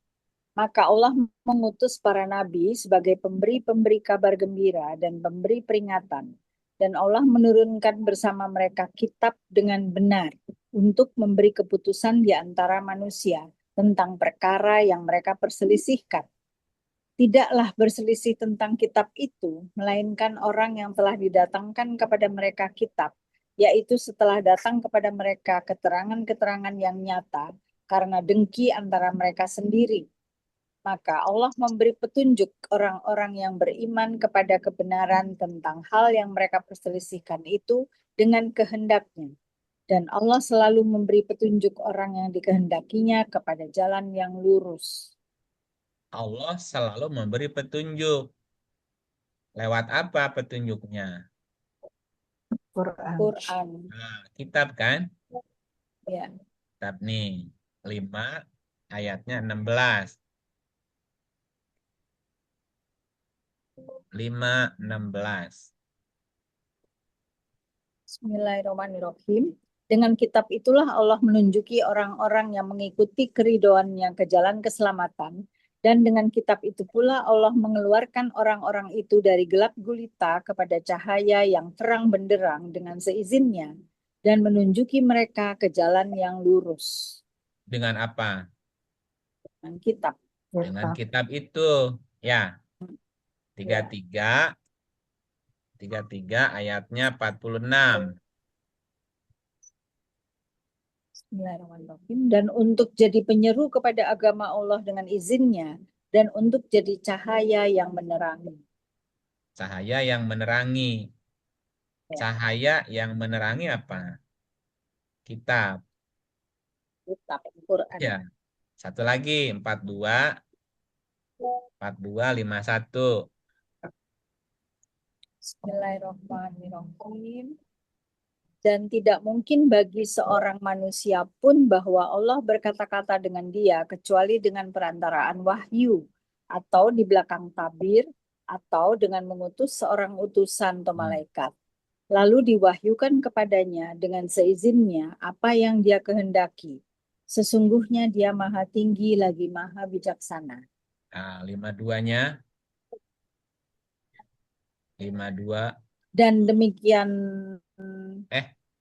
S7: Maka Allah mengutus para nabi sebagai pemberi kabar gembira dan pemberi peringatan. Dan Allah menurunkan bersama mereka kitab dengan benar untuk memberi keputusan di antara manusia tentang perkara yang mereka perselisihkan. Tidaklah berselisih tentang kitab itu, melainkan orang yang telah didatangkan kepada mereka kitab, yaitu setelah datang kepada mereka keterangan-keterangan yang nyata karena dengki antara mereka sendiri. Maka Allah memberi petunjuk orang-orang yang beriman kepada kebenaran tentang hal yang mereka perselisihkan itu dengan kehendaknya. Dan Allah selalu memberi petunjuk orang yang dikehendakinya kepada jalan yang lurus.
S1: Allah selalu memberi petunjuk. Lewat apa petunjuknya?
S7: Quran.
S1: Nah, kitab kan?
S7: Ya.
S1: Kitab nih, 5 ayatnya 16. 5:16.
S7: Bismillahirrahmanirrahim. Dengan kitab itulah Allah menunjuki orang-orang yang mengikuti keridhoannya ke jalan keselamatan. Dan dengan kitab itu pula Allah mengeluarkan orang-orang itu dari gelap gulita kepada cahaya yang terang benderang dengan seizinnya. Dan menunjuki mereka ke jalan yang lurus.
S1: Dengan apa?
S7: Dengan kitab.
S1: Dengan kitab itu. Ya. 33 ayatnya 46.
S7: Bismillahirrahmanirrahim. Dan untuk jadi penyeru kepada agama Allah dengan izinnya. Dan untuk jadi cahaya yang menerangi.
S1: Cahaya yang menerangi. Cahaya yang menerangi apa? Kitab.
S7: Kitab Al-Quran.
S1: Ya. Satu lagi 42 51.
S7: Bismillahirrahmanirrahim. Dan tidak mungkin bagi seorang manusia pun bahwa Allah berkata-kata dengan dia kecuali dengan perantaraan wahyu atau di belakang tabir atau dengan mengutus seorang utusan atau malaikat. Lalu diwahyukan kepadanya dengan seizinnya apa yang dia kehendaki. Sesungguhnya dia maha tinggi lagi maha bijaksana.
S1: Nah, 52-nya. 52.
S7: Dan demikian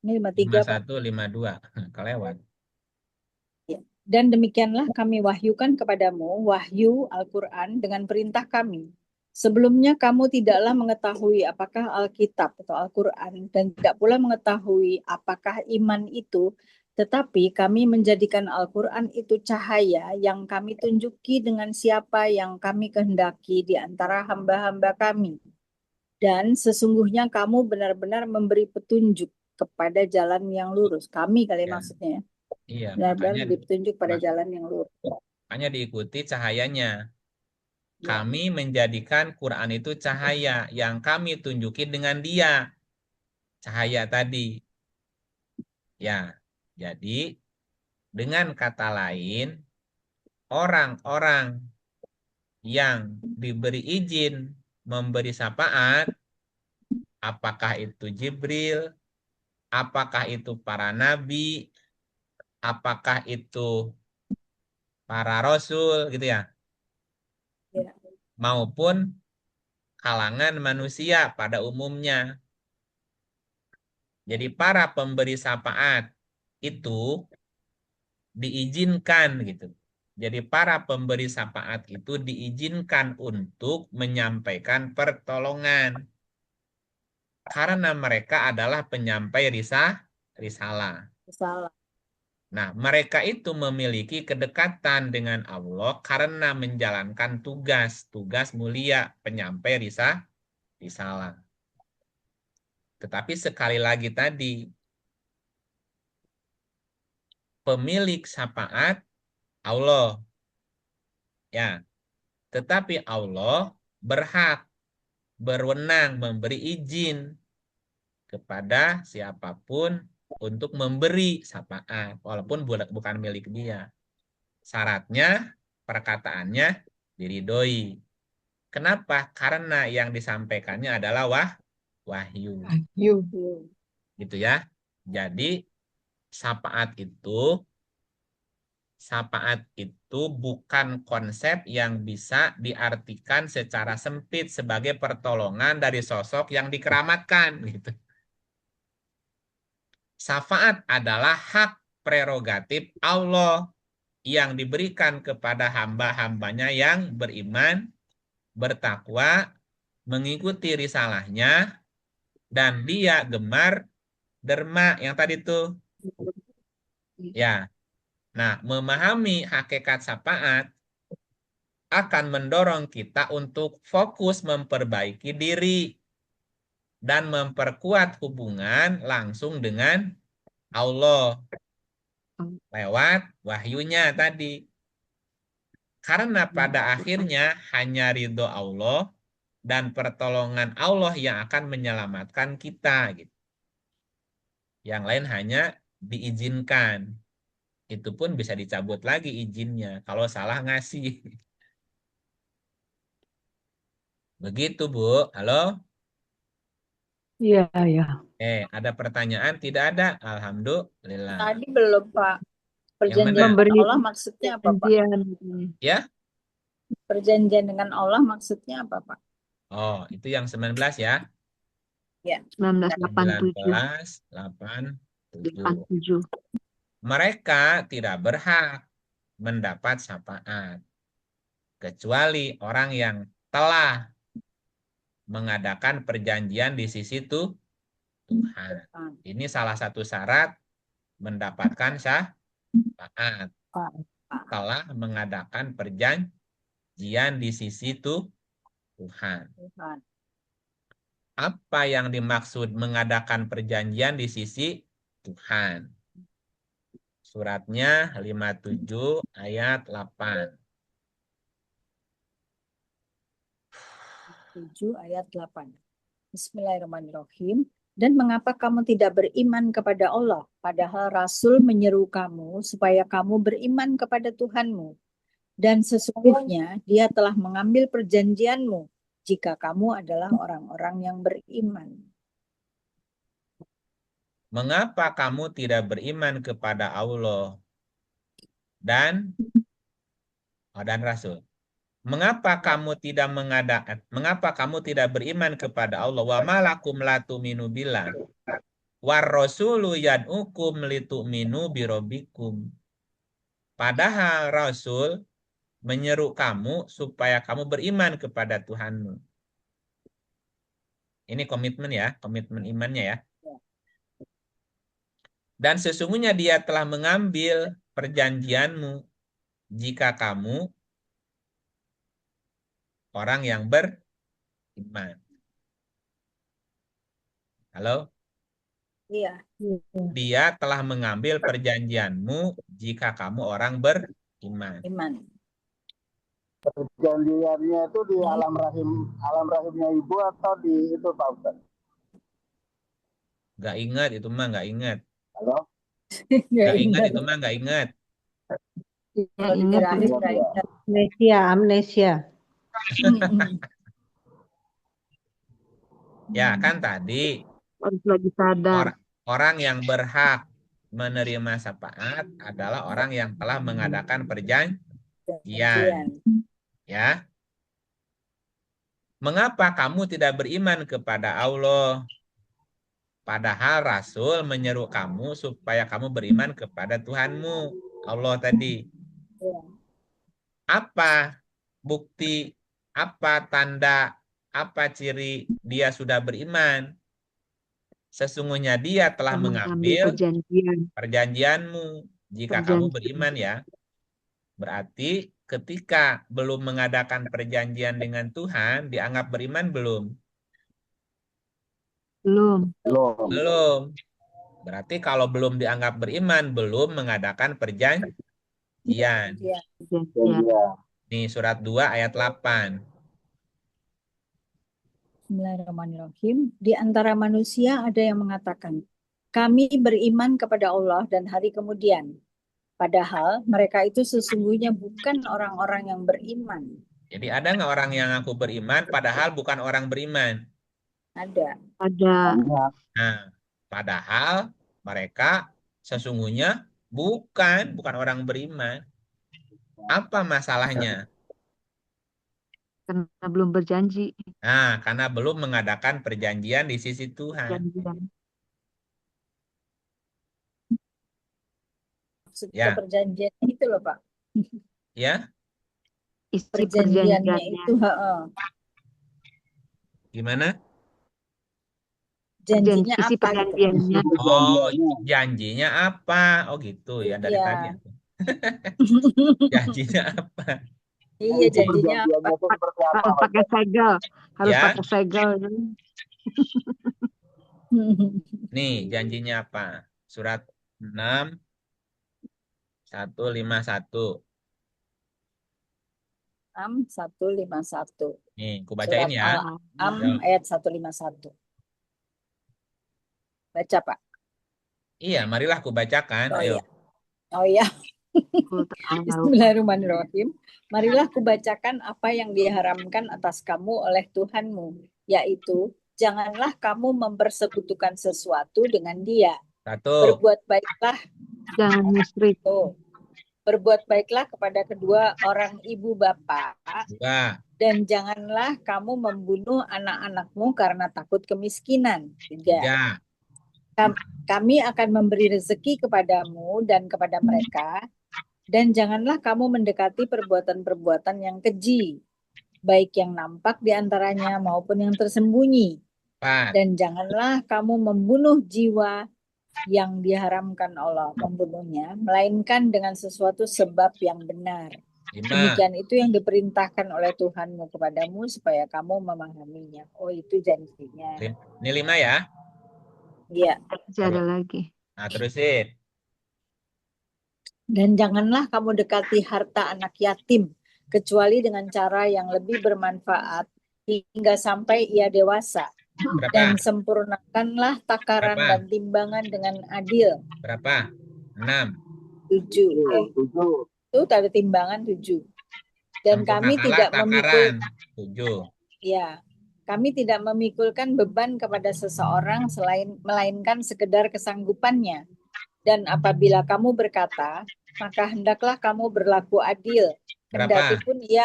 S7: ini 53 Pak.
S1: 51, 52. Kelewat.
S7: Dan demikianlah kami wahyukan kepadamu wahyu Al-Quran dengan perintah kami. Sebelumnya kamu tidaklah mengetahui apakah Alkitab atau Al-Quran dan tidak pula mengetahui apakah iman itu, tetapi kami menjadikan Al-Quran itu cahaya yang kami tunjuki dengan siapa yang kami kehendaki di antara hamba-hamba kami. Dan sesungguhnya kamu benar-benar memberi petunjuk kepada jalan yang lurus. Kami kali maksudnya.
S1: Iya,
S7: Benar-benar
S1: makanya,
S7: memberi petunjuk pada jalan yang lurus.
S1: makanya diikuti cahayanya. Kami menjadikan Quran itu cahaya yang kami tunjukin dengan dia. Cahaya tadi. Ya, jadi dengan kata lain, orang-orang yang diberi izin memberi syafaat, apakah itu Jibril, apakah itu para nabi, apakah itu para rasul, gitu ya, maupun kalangan manusia pada umumnya. Jadi para pemberi syafaat itu diizinkan gitu. Jadi para pemberi syafaat itu diizinkan untuk menyampaikan pertolongan. Karena mereka adalah penyampai risalah. Nah, mereka itu memiliki kedekatan dengan Allah karena menjalankan tugas mulia penyampai risalah. Tetapi sekali lagi tadi, pemilik syafaat Allah. Ya. Tetapi Allah berwenang memberi izin kepada siapapun untuk memberi syafaat walaupun bukan milik dia. Syaratnya perkataannya diridhoi. Kenapa? Karena yang disampaikannya adalah wahyu. Gitu ya. Jadi syafaat itu bukan konsep yang bisa diartikan secara sempit sebagai pertolongan dari sosok yang dikeramatkan gitu. Syafaat adalah hak prerogatif Allah yang diberikan kepada hamba-hambanya yang beriman, bertakwa, mengikuti risalahnya, dan dia gemar derma yang tadi tuh. Ya. Nah, memahami hakikat syafaat akan mendorong kita untuk fokus memperbaiki diri dan memperkuat hubungan langsung dengan Allah lewat wahyunya tadi. Karena pada akhirnya hanya ridho Allah dan pertolongan Allah yang akan menyelamatkan kita. Gitu. Yang lain hanya diizinkan. Itu pun bisa dicabut lagi izinnya kalau salah ngasih. Begitu, Bu. Halo?
S2: Iya, ya.
S1: Ada pertanyaan? Tidak ada? Alhamdulillah.
S7: Tadi belum, Pak.
S1: Yang
S7: Perjanjian
S1: mana?
S2: Memberi
S7: dengan Allah maksudnya apa, Pak?
S2: perjanjian.
S1: Ya?
S7: Perjanjian dengan Allah maksudnya apa, Pak?
S1: Oh, itu yang 19 ya?
S7: Ya.
S2: 1987.
S1: 1987.
S2: 87.
S1: Mereka tidak berhak mendapat syafaat kecuali orang yang telah mengadakan perjanjian di sisi Tuhan. Ini salah satu syarat mendapatkan syafaat. Telah mengadakan perjanjian di sisi Tuhan. Apa yang dimaksud mengadakan perjanjian di sisi Tuhan? Suratnya 57 ayat 8.
S7: 7 ayat 8. Bismillahirrahmanirrahim. Dan mengapa kamu tidak beriman kepada Allah, padahal Rasul menyeru kamu supaya kamu beriman kepada Tuhanmu. Dan sesungguhnya dia telah mengambil perjanjianmu jika kamu adalah orang-orang yang beriman.
S1: Mengapa kamu tidak beriman kepada Allah dan Rasul? Mengapa kamu tidak beriman kepada Allah? Wa malakum la tu'minu billah war rasulu yad'ukum litu'minu birabbikum. Padahal Rasul menyeru kamu supaya kamu beriman kepada Tuhanmu. Ini komitmen ya, komitmen imannya ya. Dan sesungguhnya dia telah mengambil perjanjianmu jika kamu orang yang beriman. Halo?
S7: Iya.
S1: Dia telah mengambil perjanjianmu jika kamu orang beriman.
S6: Perjanjiannya itu di alam rahimnya ibu atau di itu, Pak Ustaz?
S1: Gak ingat itu mah, gak ingat.
S6: Halo?
S1: Gak ingat itu mah, gak ingat.
S4: Amnesia.
S1: Ya kan tadi
S2: Harus lagi sadar.
S1: orang yang berhak menerima syafaat adalah orang yang telah mengadakan perjanjian. Ya. Mengapa kamu tidak beriman kepada Allah? Padahal Rasul menyeru kamu supaya kamu beriman kepada Tuhanmu. Allah tadi. Apa bukti, apa tanda, apa ciri dia sudah beriman? Sesungguhnya dia telah mengambil perjanjianmu jika kamu beriman ya. Berarti ketika belum mengadakan perjanjian dengan Tuhan, dianggap beriman belum? Belum. Berarti kalau belum dianggap beriman, belum mengadakan perjanjian. Nih surat 2 ayat 8.
S7: Bismillahirrahmanirrahim. Di antara manusia ada yang mengatakan, kami beriman kepada Allah dan hari kemudian. Padahal mereka itu sesungguhnya bukan orang-orang yang beriman.
S1: Jadi ada nggak orang yang aku beriman, padahal bukan orang beriman?
S7: Ada.
S1: Nah, padahal mereka sesungguhnya bukan orang beriman. Apa masalahnya?
S5: Karena belum berjanji.
S1: Nah, karena belum mengadakan perjanjian di sisi Tuhan.
S7: Ya. Perjanjiannya itu loh, Pak.
S1: Ya.
S5: Isi
S7: perjanjiannya itu.
S1: Gimana?
S7: Janjinya
S5: isi
S7: apa?
S5: Perjanjiannya.
S7: Gitu.
S1: Oh, janjinya apa? Oh gitu ya dari tadi. Janjinya apa?
S7: Iya, janjinya apa?
S5: Harus pakai segel. Harus pakai segel.
S1: Nih, janjinya apa? Surat 6 151.
S7: 6-151.
S1: Nih, aku bacain ya.
S7: Ayat 151. Baca, Pak.
S1: Iya, marilah aku bacakan. Ayo.
S7: Oh iya. Bismillahirrahmanirrahim. Marilah aku bacakan apa yang diharamkan atas kamu oleh Tuhanmu, yaitu janganlah kamu mempersekutukan sesuatu dengan dia.
S1: Satu.
S7: Berbuat baiklah,
S5: Jangan musyrik.
S7: berbuat baiklah kepada kedua orang ibu bapak,
S1: Dua.
S7: dan janganlah kamu membunuh anak-anakmu karena takut kemiskinan. Tiga.
S1: Tiga.
S7: Kami akan memberi rezeki kepadamu dan kepada mereka, dan janganlah kamu mendekati perbuatan-perbuatan yang keji, baik yang nampak di antaranya maupun yang tersembunyi.
S1: Empat.
S7: Dan janganlah kamu membunuh jiwa yang diharamkan Allah membunuhnya, melainkan dengan sesuatu sebab yang benar.
S1: Lima.
S7: Demikian itu yang diperintahkan oleh Tuhanmu kepadamu supaya kamu memahaminya. Oh, itu janjinya.
S1: Ini 5 ya.
S7: Iya.
S5: Masih ada lagi.
S1: Nah, terusin.
S7: Dan janganlah kamu dekati harta anak yatim, kecuali dengan cara yang lebih bermanfaat hingga sampai ia dewasa.
S1: Berapa?
S7: Dan sempurnakanlah takaran
S1: Berapa?
S7: dan timbangan dengan adil.
S1: Berapa? 6.
S7: 7. Itu ada timbangan 7. Dan kami tidak memikul,
S1: 7.
S7: ya, kami tidak memikulkan beban kepada seseorang melainkan sekedar kesanggupannya. Dan apabila kamu berkata, maka hendaklah kamu berlaku adil. Kendati pun ia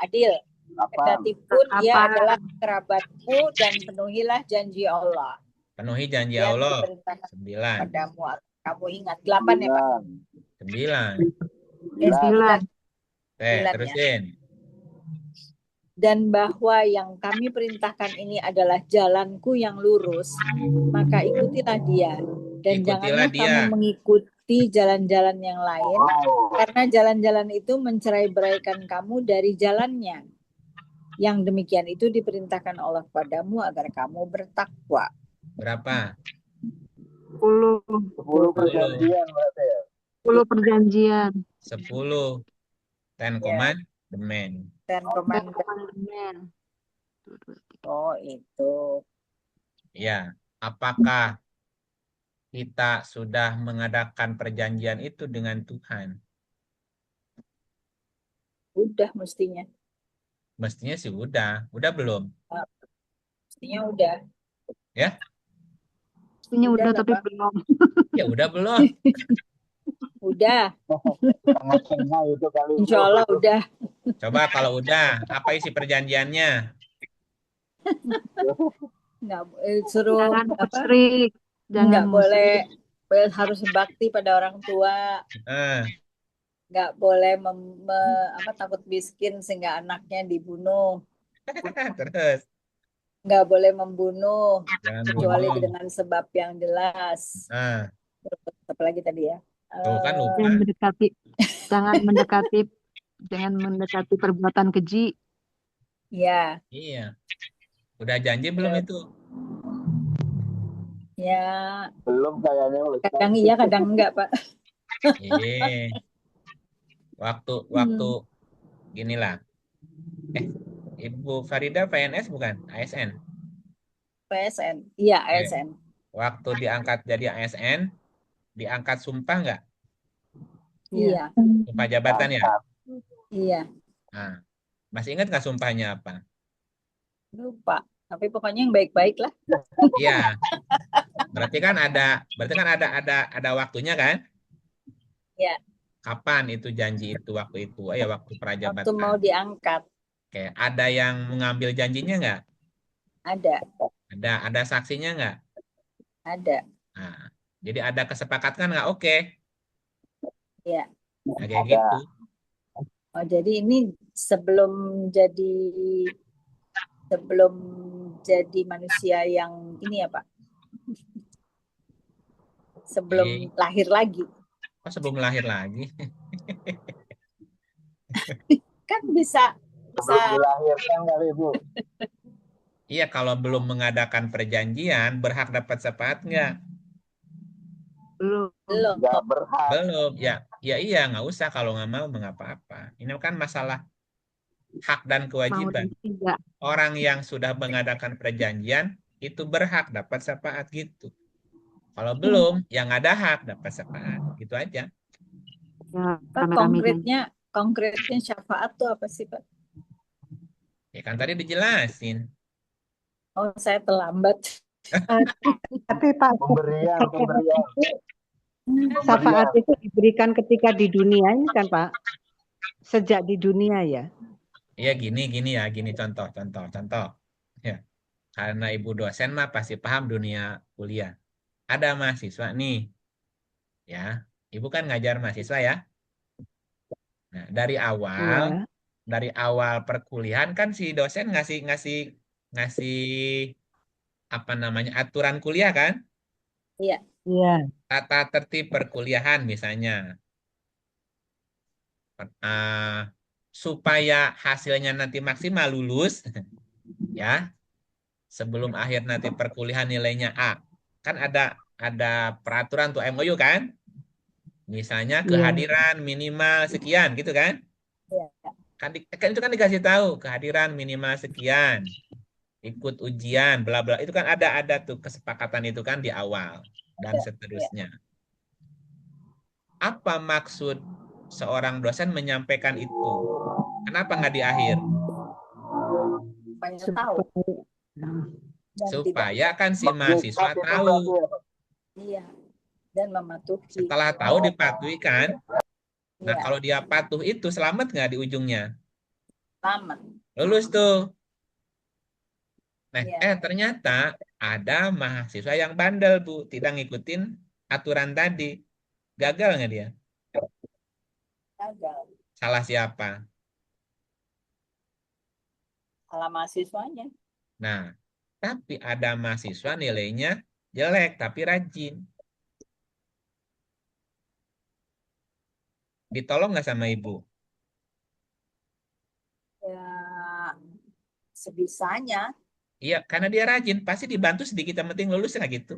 S7: adil. Kendati pun ia adalah kerabatmu, dan penuhilah janji Allah.
S1: Penuhi janji
S7: Yang
S1: Allah.
S7: diperintahkan
S1: 9.
S7: Padamu. Kamu ingat 8 ya Pak?
S1: 9.
S7: 9.
S1: Terusin.
S7: Dan bahwa yang kami perintahkan ini adalah jalanku yang lurus, maka ikutilah dia. Dan janganlah kamu mengikuti jalan-jalan yang lain, karena jalan-jalan itu mencerai-beraikan kamu dari jalannya. Yang demikian itu diperintahkan Allah padamu agar kamu bertakwa.
S1: Berapa?
S5: 10
S6: perjanjian berarti ya.
S5: 10 perjanjian.
S1: 10. Ten Commandment.
S7: Ten Commandment. Oh, itu.
S1: Ya. Apakah kita sudah mengadakan perjanjian itu dengan Tuhan?
S7: Udah mestinya.
S1: Mestinya sih udah. Udah belum?
S7: Mestinya udah.
S1: Ya?
S5: Mestinya udah tapi belum.
S1: Ya udah belum?
S7: Udah.
S6: Tengah-tengah itu kali.
S7: Insya Allah udah.
S1: Coba kalau udah, apa isi perjanjiannya?
S7: Nggak suruh
S5: Jangan
S7: apa?
S5: musyrik.
S7: Nggak boleh, harus bakti pada orang tua. Nggak boleh takut miskin sehingga anaknya dibunuh.
S1: Terus?
S7: Nggak boleh membunuh.
S1: Jangan
S7: kecuali
S1: bunuh.
S7: dengan sebab yang jelas. Apa lagi tadi ya?
S1: Tuh kan lupa.
S5: Jangan mendekati perbuatan keji.
S7: Iya.
S1: Iya. Udah janji belum itu?
S7: Ya.
S6: Belum kayaknya.
S7: Kadang iya, kadang enggak, Pak.
S1: Iya. Waktu ginilah. Ibu Farida PNS bukan? ASN?
S7: PSN. Iya, ASN.
S1: Waktu diangkat jadi ASN, diangkat sumpah nggak?
S7: Iya.
S1: Sumpah jabatan ya?
S7: Iya.
S1: Nah, masih ingat nggak sumpahnya apa?
S7: Lupa. Tapi pokoknya yang baik-baik lah.
S1: Iya. Berarti kan ada waktunya kan?
S7: Iya.
S1: Kapan itu janji itu waktu itu? Ya waktu prajabatan.
S7: Waktu mau diangkat.
S1: Oke, ada yang mengambil janjinya nggak?
S7: Ada.
S1: Ada saksinya nggak?
S7: Ada.
S1: Nah, jadi ada kesepakatan nggak? Oke.
S7: Iya.
S1: Nah, kayak gitu.
S7: Oh, jadi ini sebelum jadi manusia yang ini ya Pak? Sebelum lahir lagi.
S1: Oh, sebelum lahir lagi?
S7: Kan bisa
S6: dilahirkan kali Bu.
S1: Iya, kalau belum mengadakan perjanjian, berhak dapat syafaat nggak?
S7: Belum.
S6: Nggak berhak.
S1: Belum. Ya iya, nggak usah kalau nggak mau mengapa-apa. Ini kan masalah hak dan kewajiban. Orang yang sudah mengadakan perjanjian itu berhak dapat syafaat gitu. Kalau belum, yang ada hak dapat syafaat. Gitu aja.
S5: Ya,
S7: Pak, konkretnya syafaat tuh apa sih Pak?
S1: Ya kan tadi dijelasin.
S7: Oh, saya terlambat.
S4: Tapi Pak,
S6: Pemberian,
S4: syafaat itu diberikan ketika di dunia ini kan Pak? Sejak di dunia ya?
S1: Iya gini ya, gini contoh. Ya, karena ibu dosen mah pasti paham dunia kuliah. Ada mahasiswa nih, ya. Ibu kan ngajar mahasiswa ya. Nah,
S4: Iya.
S1: dari awal perkuliahan kan si dosen ngasih ngasih ngasih apa namanya aturan kuliah kan,
S7: Iya,
S4: Iya.
S1: tata tertib perkuliahan misalnya. Ah, supaya hasilnya nanti maksimal lulus, ya sebelum akhir nanti perkuliahan nilainya A. Kan ada peraturan tuh MOU kan? Misalnya
S4: Iya.
S1: kehadiran minimal sekian gitu kan?
S7: iya,
S1: Kan itu kan dikasih tahu kehadiran minimal sekian, ikut ujian, bla bla. Itu kan ada tuh kesepakatan itu kan di awal dan
S7: iya, iya.
S1: seterusnya. Apa maksud seorang dosen menyampaikan itu? Kenapa nggak di akhir?
S7: Supaya tahu
S4: Supaya
S7: dan tidak
S1: Supaya kan si mahasiswa
S6: itu
S1: tahu.
S6: berarti ya, Pak.
S7: iya dan mematuhi.
S1: Setelah tahu dipatuhi kan? Nah,
S7: Iya,
S1: kalau dia patuh itu selamat nggak di ujungnya?
S7: selamat.
S1: Lulus tuh. Nah,
S7: Iya,
S1: ternyata ada mahasiswa yang bandel, Bu. Tidak ngikutin aturan tadi. Gagal nggak dia?
S7: gagal.
S1: Salah siapa?
S7: Salah mahasiswanya.
S1: Nah, tapi ada mahasiswa nilainya jelek, tapi rajin. Ditolong nggak sama ibu?
S7: Ya, sebisanya.
S1: Iya, karena dia rajin. Pasti dibantu sedikit yang penting lulus nggak gitu.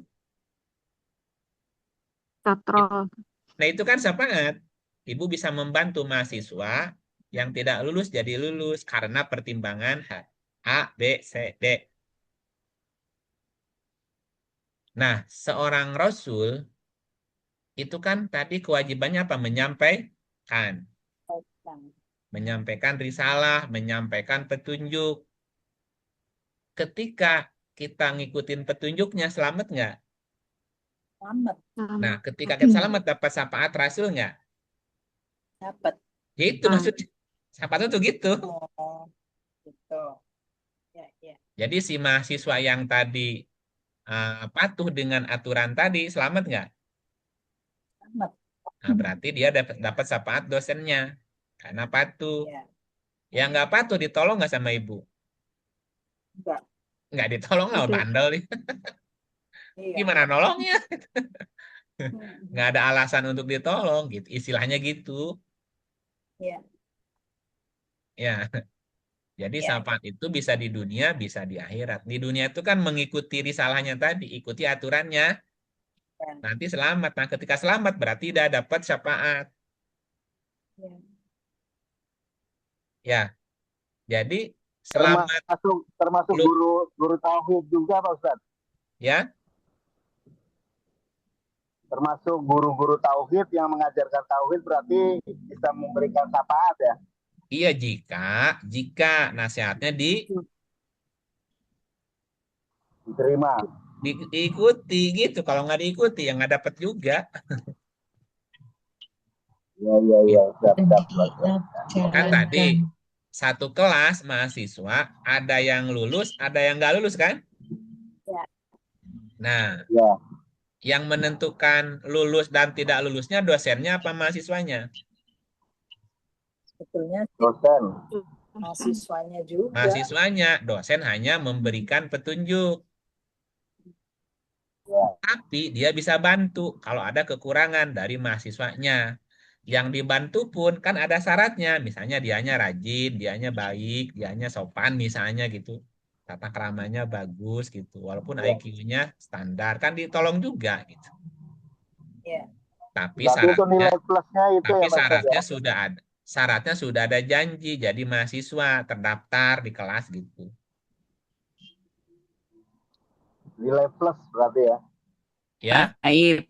S5: Katrol.
S1: Nah, itu kan syafaat. Ibu bisa membantu mahasiswa yang tidak lulus jadi lulus karena pertimbangan A, B, C, D. Nah, seorang rasul itu kan tadi kewajibannya apa? Menyampaikan. Menyampaikan risalah, menyampaikan petunjuk. Ketika kita ngikutin petunjuknya, selamat nggak?
S7: Selamat.
S1: Nah, ketika kita selamat, dapat syafaat rasul nggak?
S7: Dapat.
S1: Ya itu maksudnya. Syafaat itu gitu.
S7: Oh, gitu. Ya, ya.
S1: Jadi si mahasiswa yang tadi patuh dengan aturan tadi, selamat nggak?
S7: Selamat.
S1: Nah, berarti dia dapat syafaat dosennya. Karena patuh.
S7: Ya,
S1: Yang nggak patuh ditolong nggak sama ibu?
S7: enggak.
S1: Nggak ditolong lah, bandel nih.
S7: Iya.
S1: Gimana nolongnya?
S7: Hmm,
S1: Nggak ada alasan untuk ditolong, gitu. Istilahnya gitu.
S7: Iya,
S1: Ya, jadi
S7: iya.
S1: syafaat itu bisa di dunia, bisa di akhirat. Di dunia itu kan mengikuti risalahnya tadi, ikuti aturannya.
S7: Ya,
S1: Nanti selamat. Nah, ketika selamat berarti udah dapat syafaat.
S7: ya.
S1: Ya, jadi selamat
S6: termasuk
S1: lu,
S6: guru tauhid juga Pak Ustaz.
S1: ya.
S6: Termasuk guru-guru tauhid yang mengajarkan tauhid berarti bisa memberikan syafaat ya.
S1: Iya, jika nasihatnya
S6: Diterima.
S1: diikuti gitu. Kalau nggak diikuti, ya nggak dapat juga.
S6: Iya.
S1: Kan tadi satu kelas mahasiswa ada yang lulus, ada yang nggak lulus kan?
S7: Ya.
S1: Nah,
S6: Ya.
S1: yang menentukan lulus dan tidak lulusnya dosennya apa mahasiswanya?
S7: Sebetulnya
S6: Dosen.
S7: mahasiswanya juga.
S1: Mahasiswanya, dosen hanya memberikan petunjuk.
S6: Ya.
S1: Tapi dia bisa bantu kalau ada kekurangan dari mahasiswanya. Yang dibantu pun kan ada syaratnya. Misalnya dianya rajin, dianya baik, dianya sopan misalnya gitu. Tata keramanya bagus gitu. Walaupun IQ-nya standar. Kan ditolong juga gitu.
S7: Ya.
S1: Tapi
S6: Berarti itu nilai plusnya itu ya Pak Ustaz
S1: syaratnya
S6: ya.
S1: sudah ada. Syaratnya sudah ada janji. Jadi mahasiswa terdaftar di kelas gitu.
S6: Nilai plus berarti ya.
S1: Ya.
S8: Baik.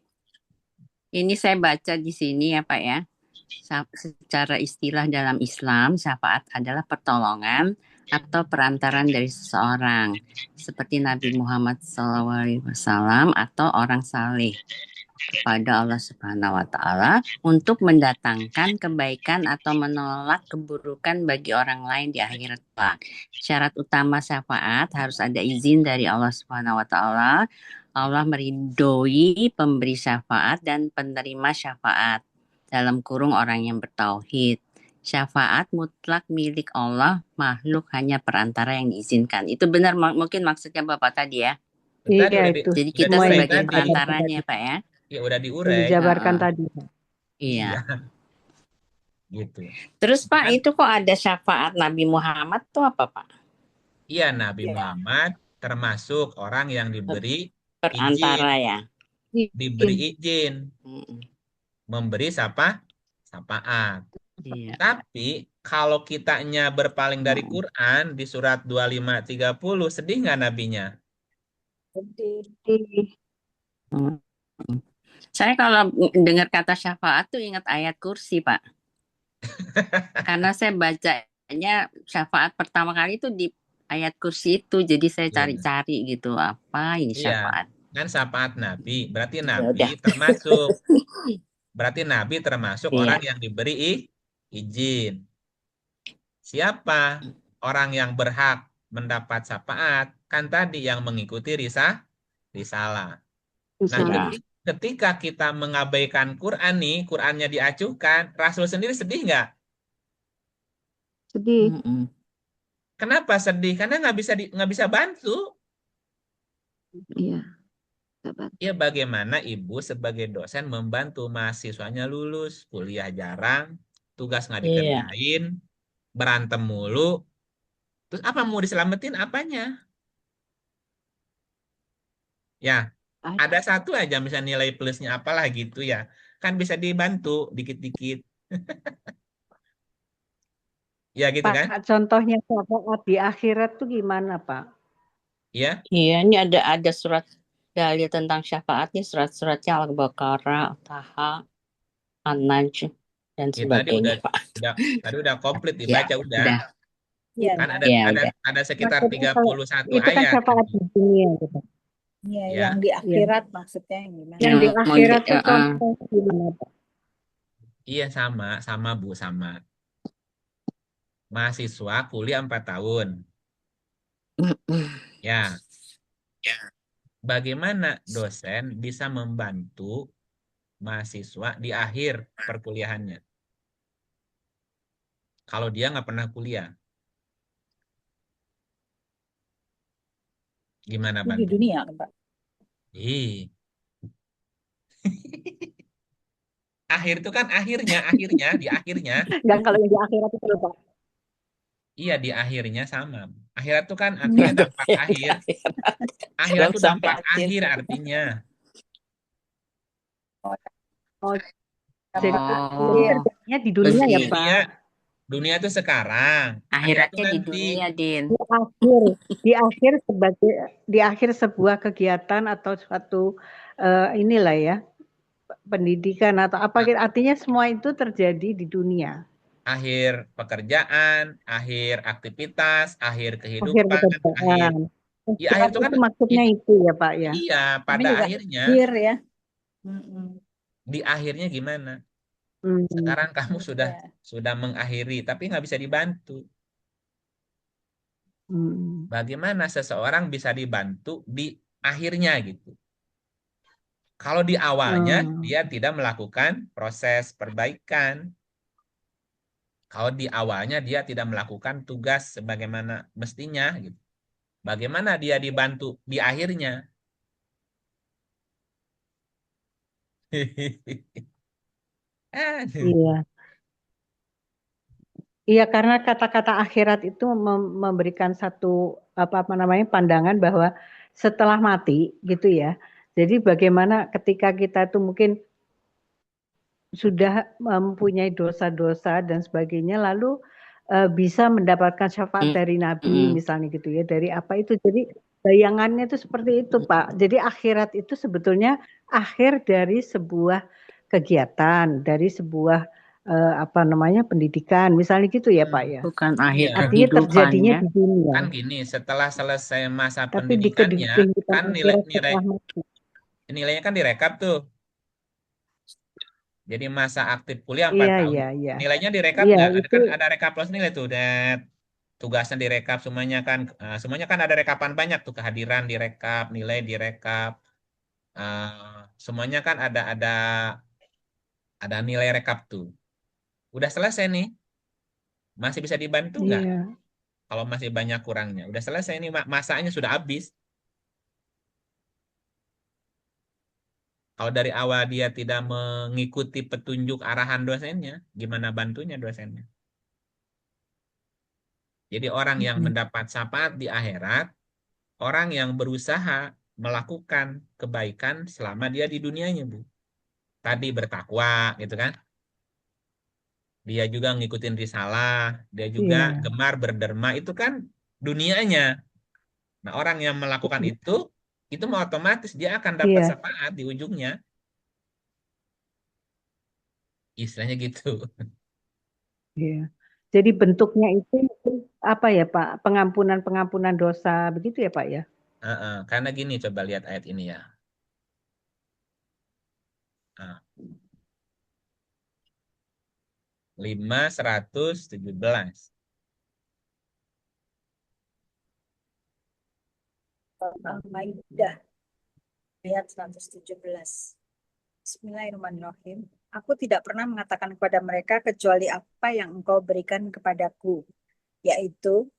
S8: Ini saya baca di sini ya Pak ya.
S9: Secara istilah dalam Islam, syafaat adalah pertolongan atau perantaran dari seseorang, seperti Nabi Muhammad SAW atau orang saleh kepada Allah Subhanahu wa Ta'ala untuk mendatangkan kebaikan atau menolak keburukan bagi orang lain di akhirat kelak. Syarat utama syafaat harus ada izin dari Allah Subhanahu wa Ta'ala. Allah meridhoi pemberi syafaat dan penerima syafaat, dalam kurung orang yang bertauhid. Syafaat mutlak milik Allah, makhluk hanya perantara yang diizinkan. Itu benar mungkin maksudnya Bapak tadi ya.
S1: Tadi
S4: Iya
S1: udah
S4: itu.
S9: Jadi kita
S4: Semua
S9: sebagai
S1: tadi.
S9: perantaranya Pak ya.
S1: Ya udah
S4: yang
S1: diurai.
S4: dijabarkan tadi.
S9: Iya.
S1: Gitu.
S9: Terus Pak, itu kok ada syafaat Nabi Muhammad tuh apa Pak?
S1: Iya, Nabi Muhammad termasuk orang yang diberi
S9: Perantara
S1: izin.
S9: ya.
S1: Diberi izin
S9: Mm-mm.
S1: memberi syafaat.
S9: Iya.
S1: Tapi kalau kitanya berpaling dari Quran di surat 25:30, sedih nggak nabinya?
S7: Sedih.
S9: Mm. Saya kalau dengar kata syafaat tuh ingat ayat kursi Pak. Karena saya bacanya syafaat pertama kali itu di ayat kursi itu, jadi saya cari-cari gitu apa ini syafaat.
S1: Kan syafaat Nabi, berarti
S9: Ya
S1: Nabi
S9: udah.
S1: termasuk. Berarti Nabi termasuk
S9: Iya.
S1: orang yang diberi izin. Siapa orang yang berhak mendapat syafaat? Kan tadi yang mengikuti risalah. Nah, ketika kita mengabaikan Quran nih, Qurannya diacuhkan, Rasul sendiri sedih nggak?
S4: Sedih.
S1: Kenapa sedih? Karena nggak bisa bantu.
S4: Iya.
S1: Ya bagaimana ibu sebagai dosen membantu mahasiswanya lulus, kuliah jarang, tugas nggak dikerjain, berantem mulu. Terus apa mau diselamatin apanya? Ya, ada satu aja misalnya nilai plusnya apalah gitu ya. Kan bisa dibantu dikit-dikit. Ya gitu
S4: Pak,
S1: kan?
S4: contohnya syafaat di akhirat tuh gimana Pak?
S1: Iya.
S9: Iya, ini ada surat dalil tentang syafaatnya, surat-suratnya Al-Baqarah, Taha, An-Najm dan sebagainya, Pak.
S1: Tadi udah komplit dibaca udah.
S7: Ya,
S1: Kan ada sekitar 31
S4: itu kan
S1: ayat.
S4: syafaat di dunia gitu.
S7: Iya,
S1: Ya.
S7: yang di akhirat maksudnya yang gimana?
S4: Yang di akhirat tuh contoh gimana Pak?
S1: Iya sama Bu, sama. Mahasiswa kuliah 4 tahun. Ya. Bagaimana dosen bisa membantu mahasiswa di akhir perkuliahannya? Kalau dia nggak pernah kuliah. Gimana Bang?
S7: Di dunia kan Pak?
S1: Akhir itu kan akhirnya, di akhirnya.
S4: Dan kalau yang di akhirat itu Pak.
S1: Iya, di akhirnya sama. Akhirat itu kan artinya dampak akhir. Akhirat itu dampak akhir artinya.
S4: Jadi kerjanya di dunia ya Pak.
S1: Dunia itu sekarang.
S9: Akhiratnya di dunia, Din.
S4: Di akhir sebuah kegiatan atau suatu inilah ya, pendidikan atau apa, artinya semua itu terjadi di dunia.
S1: Akhir pekerjaan, akhir aktivitas, akhir kehidupan,
S4: akhir itu kan maksudnya itu ya Pak ya.
S1: Iya, pada akhirnya.
S7: Akhir ya.
S1: Di akhirnya gimana? Sekarang kamu sudah mengakhiri, tapi nggak bisa dibantu. Bagaimana seseorang bisa dibantu di akhirnya gitu? Kalau di awalnya dia tidak melakukan proses perbaikan. Kalau di awalnya dia tidak melakukan tugas sebagaimana mestinya gitu. Bagaimana dia dibantu di akhirnya?
S4: Iya. Iya, karena kata-kata akhirat itu memberikan satu pandangan bahwa setelah mati gitu ya. Jadi bagaimana ketika kita itu mungkin sudah mempunyai dosa-dosa dan sebagainya, lalu bisa mendapatkan syafaat dari Nabi misalnya gitu ya, dari apa itu. Jadi bayangannya itu seperti itu Pak. Jadi akhirat itu sebetulnya akhir dari sebuah kegiatan, dari sebuah apa namanya pendidikan, misalnya gitu ya Pak ya.
S9: Bukan akhir
S1: Iya.
S4: Artinya terjadinya
S9: kehidupannya.
S4: di dunia,
S1: Kan gini, setelah selesai masa
S4: tapi di
S1: pendidikannya,
S4: kehidupan
S1: kan
S4: akhirat
S1: nilai
S4: setelah mati.
S1: nilainya kan direkap tuh. Jadi masa aktif kuliah 4
S4: Iya,
S1: tahun.
S4: iya, iya.
S1: Nilainya direkap
S4: Iya,
S1: nggak? Ada
S4: itu
S1: kan ada rekap plus nilai tuh. Dan tugasnya direkap semuanya kan ada rekapan banyak tuh, kehadiran direkap, nilai direkap. Semuanya kan ada nilai rekap tuh. Udah selesai nih. Masih bisa dibantu nggak?
S4: iya.
S1: Kalau masih banyak kurangnya. Udah selesai nih, masanya sudah habis. Kalau dari awal dia tidak mengikuti petunjuk arahan dosennya, gimana bantunya dosennya? Jadi orang yang mendapat syafaat di akhirat, orang yang berusaha melakukan kebaikan selama dia di dunianya, Bu. Tadi bertakwa, gitu kan? Dia juga ngikutin risalah, dia juga
S4: Iya.
S1: gemar berderma, itu kan dunianya. Nah, orang yang melakukan itu mau otomatis dia akan dapat
S4: Iya,
S1: syafaat di ujungnya. Istilahnya gitu.
S4: iya. Jadi bentuknya itu apa ya Pak? Pengampunan dosa begitu ya Pak ya?
S1: Karena gini, coba lihat ayat ini ya. Nah, 5:117.
S7: Al-Maidah ayat 117. Bismillahirrahmanirrahim. Aku tidak pernah mengatakan kepada mereka kecuali apa yang engkau berikan kepadaku, yaitu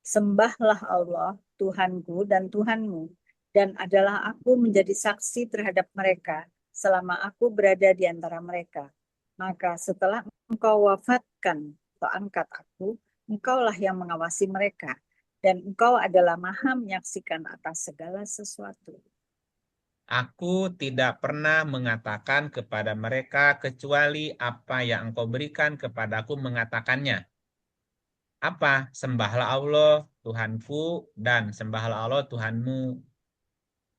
S7: sembahlah Allah, Tuhanku dan Tuhanmu, dan adalah aku menjadi saksi terhadap mereka selama aku berada di antara mereka. Maka setelah engkau wafatkan atau angkat aku, engkaulah yang mengawasi mereka, dan engkau adalah maha menyaksikan atas segala sesuatu.
S1: Aku tidak pernah mengatakan kepada mereka kecuali apa yang engkau berikan kepadaku mengatakannya. Apa? Sembahlah Allah, Tuhanku, dan sembahlah Allah, Tuhanmu.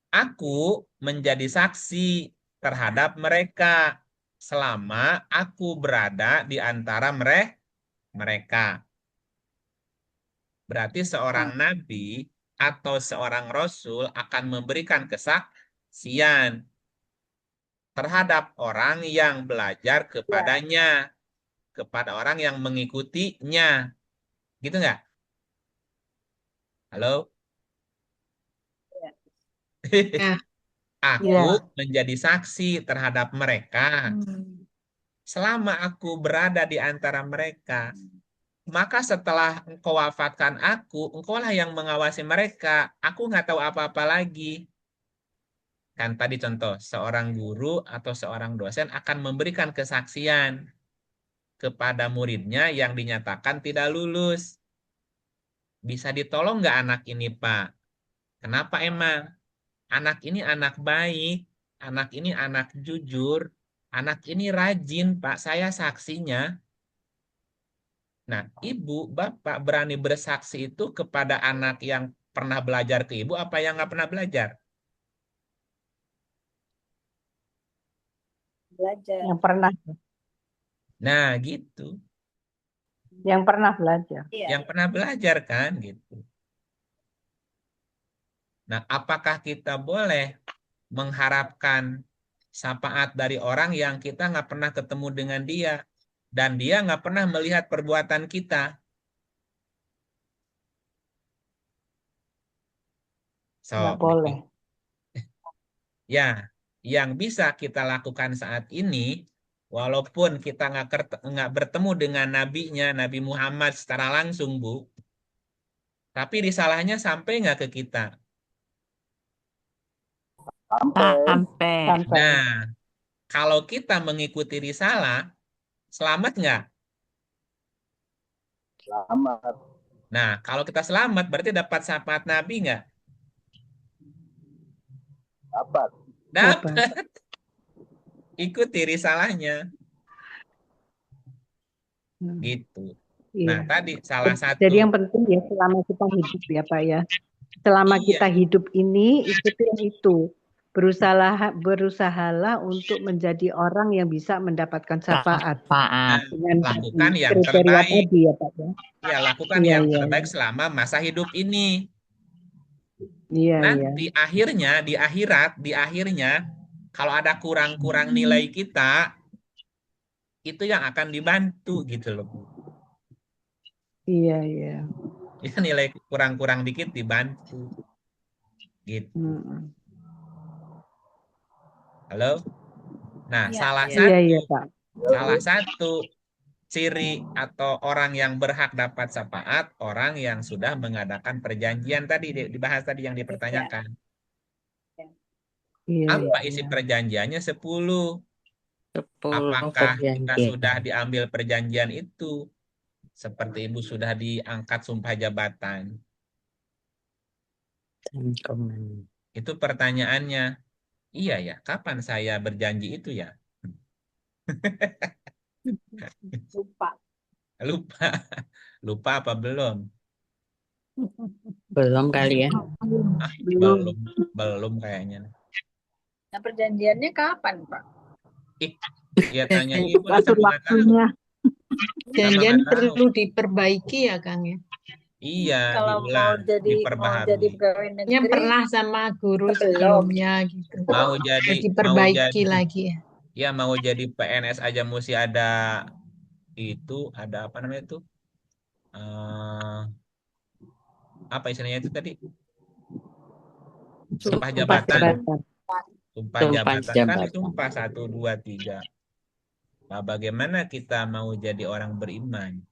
S1: Aku menjadi saksi terhadap mereka selama aku berada di antara mereka. Berarti seorang nabi atau seorang rasul akan memberikan kesaksian terhadap orang yang belajar kepadanya, kepada orang yang mengikutinya. Gitu nggak? Halo?
S2: Ya.
S1: Aku
S4: Iya.
S1: menjadi saksi terhadap mereka selama aku berada di antara mereka. Maka setelah engkau wafatkan aku, engkaulah yang mengawasi mereka. Aku nggak tahu apa-apa lagi. Kan tadi contoh, seorang guru atau seorang dosen akan memberikan kesaksian kepada muridnya yang dinyatakan tidak lulus. Bisa ditolong nggak anak ini, Pak? Kenapa emang? Anak ini anak baik, anak ini anak jujur, anak ini rajin, Pak. Saya saksinya. Nah, ibu, bapak berani bersaksi itu kepada anak yang pernah belajar ke ibu, apa yang nggak pernah belajar?
S7: Belajar.
S4: Yang pernah
S1: Nah, gitu.
S4: belajar.
S1: Yang pernah belajar kan, gitu. Nah, apakah kita boleh mengharapkan syafaat dari orang yang kita nggak pernah ketemu dengan dia dan dia nggak pernah melihat perbuatan kita?
S4: Nggak
S1: So,
S4: boleh.
S1: ya, yang bisa kita lakukan saat ini, walaupun kita nggak bertemu dengan nabinya, Nabi Muhammad secara langsung, Bu, tapi risalahnya sampai nggak ke kita?
S6: Sampai.
S1: Nah, kalau kita mengikuti risalah, selamat nggak?
S6: Selamat.
S1: Nah, kalau kita selamat, berarti dapat syafaat Nabi nggak?
S6: Dapat.
S1: Dapat. Ikuti risalahnya. Gitu. Nah,
S4: Iya.
S1: tadi salah satu.
S4: Jadi yang penting ya selama kita hidup ya Pak ya. Selama
S1: Iya.
S4: kita hidup ini ikuti yang itu. berusahalah untuk menjadi orang yang bisa mendapatkan syafaat
S1: Nah,
S4: dengan
S1: lakukan yang
S4: kriteria
S1: terbaik.
S4: tadi ya Pak ya.
S1: Ya, lakukan
S4: Iya,
S1: yang
S4: iya,
S1: terbaik selama masa hidup ini.
S4: iya, iya.
S1: Nanti akhirnya, di akhirnya, kalau ada kurang-kurang nilai kita, itu yang akan dibantu gitu loh, Bu.
S4: Iya, iya.
S1: Ya, nilai kurang-kurang dikit dibantu. Gitu.
S4: Mm-mm.
S1: Halo? Nah,
S7: Iya.
S4: Iya, Pak.
S1: salah satu ciri atau orang yang berhak dapat syafaat, orang yang sudah mengadakan perjanjian tadi, dibahas tadi yang dipertanyakan.
S4: Iya,
S1: Apa
S4: iya.
S1: isi perjanjiannya? 10.
S9: 10
S1: Apakah kita
S9: perjanjian.
S1: sudah diambil perjanjian itu? Seperti Ibu sudah diangkat sumpah jabatan. Itu pertanyaannya. Iya ya, kapan saya berjanji itu ya?
S7: Lupa.
S1: Lupa apa belum?
S9: Belum kali ya.
S1: Belum kayaknya.
S7: Nah, perjanjiannya kapan, Pak?
S1: Ya tanya Ibu lah, sama nggak tahu.
S2: Janjian
S1: nggak tahu.
S2: perlu diperbaiki ya Kang ya.
S1: Iya,
S7: Kalau mau
S1: diulang,
S7: jadi
S1: diperbaharui.
S7: pegawai negeri,
S2: Yang pernah sama guru
S7: belum.
S2: sebelumnya gitu.
S1: Mau
S2: Harus diperbaiki lagi ya.
S1: Ya, mau jadi PNS aja mesti ada itu, ada apa namanya itu? Apa istilahnya itu tadi? Sumpah jabatan. Sumpah jabatan kan sumpah 1, 2, 3. Nah, bagaimana kita mau jadi orang beriman?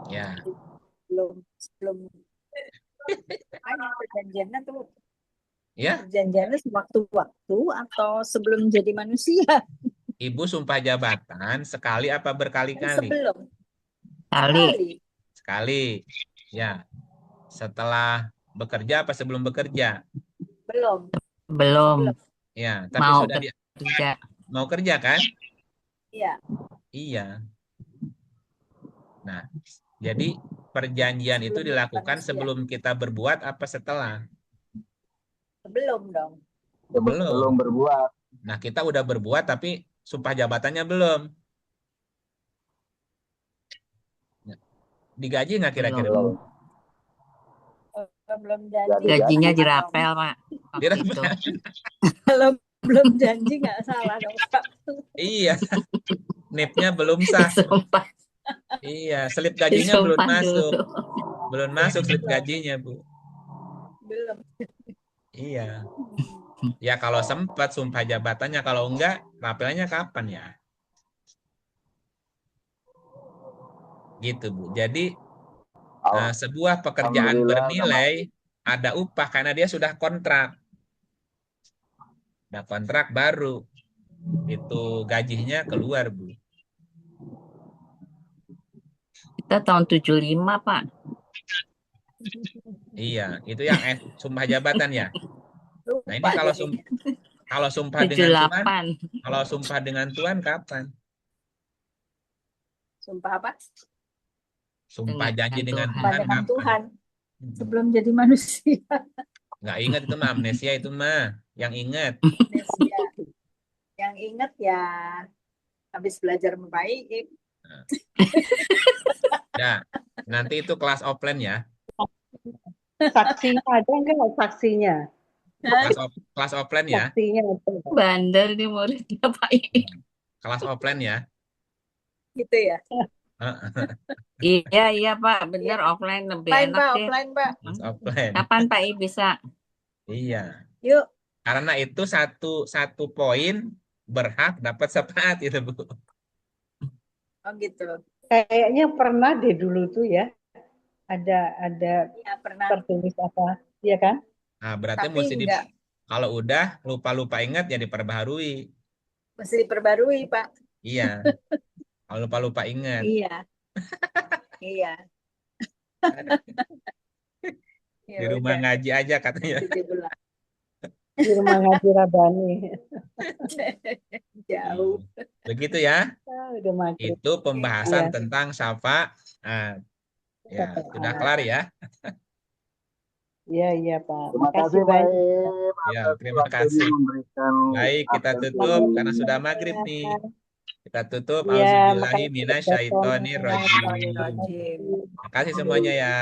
S1: Ya.
S7: Belum. Hanya perjanjiannya tuh.
S1: Ya.
S7: Perjanjiannya sewaktu-waktu atau sebelum jadi manusia?
S1: Ibu sumpah jabatan sekali apa berkali-kali?
S7: Sebelum.
S1: Sekali. Ya. Setelah bekerja apa sebelum bekerja?
S7: Belum.
S1: Ya, tapi
S9: mau
S1: sudah
S9: kerja.
S1: Mau kerja kan?
S7: Iya.
S1: Iya. Nah, jadi perjanjian itu dilakukan sebelum kita berbuat apa setelah?
S7: Sebelum dong.
S6: Belum berbuat.
S1: Nah, kita udah berbuat tapi sumpah jabatannya belum. Digaji nggak kira-kira?
S7: Belum janji.
S9: Gajinya dirapel, Pak.
S1: Dirapel.
S7: Kalau belum janji nggak salah dong, Pak.
S1: Iya. NIP-nya belum sah. Iya, slip gajinya belum masuk. Belum masuk slip gajinya, Bu.
S7: Belum.
S1: Iya. Ya kalau sempat sumpah jabatannya, kalau enggak rapelnya kapan ya? Gitu, Bu. Jadi sebuah pekerjaan bernilai ada upah karena dia sudah kontrak. Nah, kontrak baru itu gajinya keluar, Bu.
S9: Kita tahun 75, Pak.
S1: Iya, itu yang sumpah jabatan ya. Nah, ini kalau sumpah
S9: 78.
S1: dengan Tuhan, kalau sumpah dengan Tuhan kapan?
S7: Sumpah apa?
S1: Sumpah janji dengan
S7: Tuhan. Sebelum jadi manusia.
S1: Nggak ingat itu mah, amnesia itu mah. Yang ingat.
S7: Amnesia. Yang ingat ya habis belajar membaik.
S1: Ya, nanti itu kelas offline ya.
S4: Saksinya ada nggak saksinya?
S1: Kelas offline ya.
S4: Saksinya
S9: bandel nih muridnya Pak.
S1: Kelas offline ya.
S7: Gitu ya.
S9: Iya Pak, bener offline lebih enak
S7: Pak,
S9: deh.
S7: offline Pak.
S1: Offline.
S9: Kapan Pak I bisa?
S1: Iya.
S7: Yuk.
S1: Karena itu satu poin berhak dapat syafaat itu, Bu.
S7: Oh gitu.
S4: Kayaknya pernah deh dulu tuh ya. Ada
S7: ya, pernah.
S4: tertulis apa, iya kan?
S1: Nah, berarti mesti kalau udah lupa ingat ya diperbaharui.
S7: Mesti diperbarui, Pak.
S1: Iya. Kalau lupa ingat.
S7: Iya. Iya.
S1: Di rumah ngaji aja katanya.
S4: Di rumah ngaji Rabani.
S7: Jauh.
S1: Begitu ya. Itu pembahasan tentang syafaat. Ya, sudah kelar ya.
S4: Iya Pak.
S6: Terima
S4: Makasih
S6: kasih Pak
S4: banyak.
S6: Im
S1: Ya,
S6: atas
S1: terima
S6: waktunya
S1: kasih.
S6: memberikan
S1: Baik, kita
S6: atensi.
S1: tutup karena sudah maghrib nih. Kita tutup.
S4: Iya,
S1: Auzubillahi
S4: makasih.
S1: minasyaitonirrajim.
S8: Rajim.
S1: Terima kasih semuanya ya.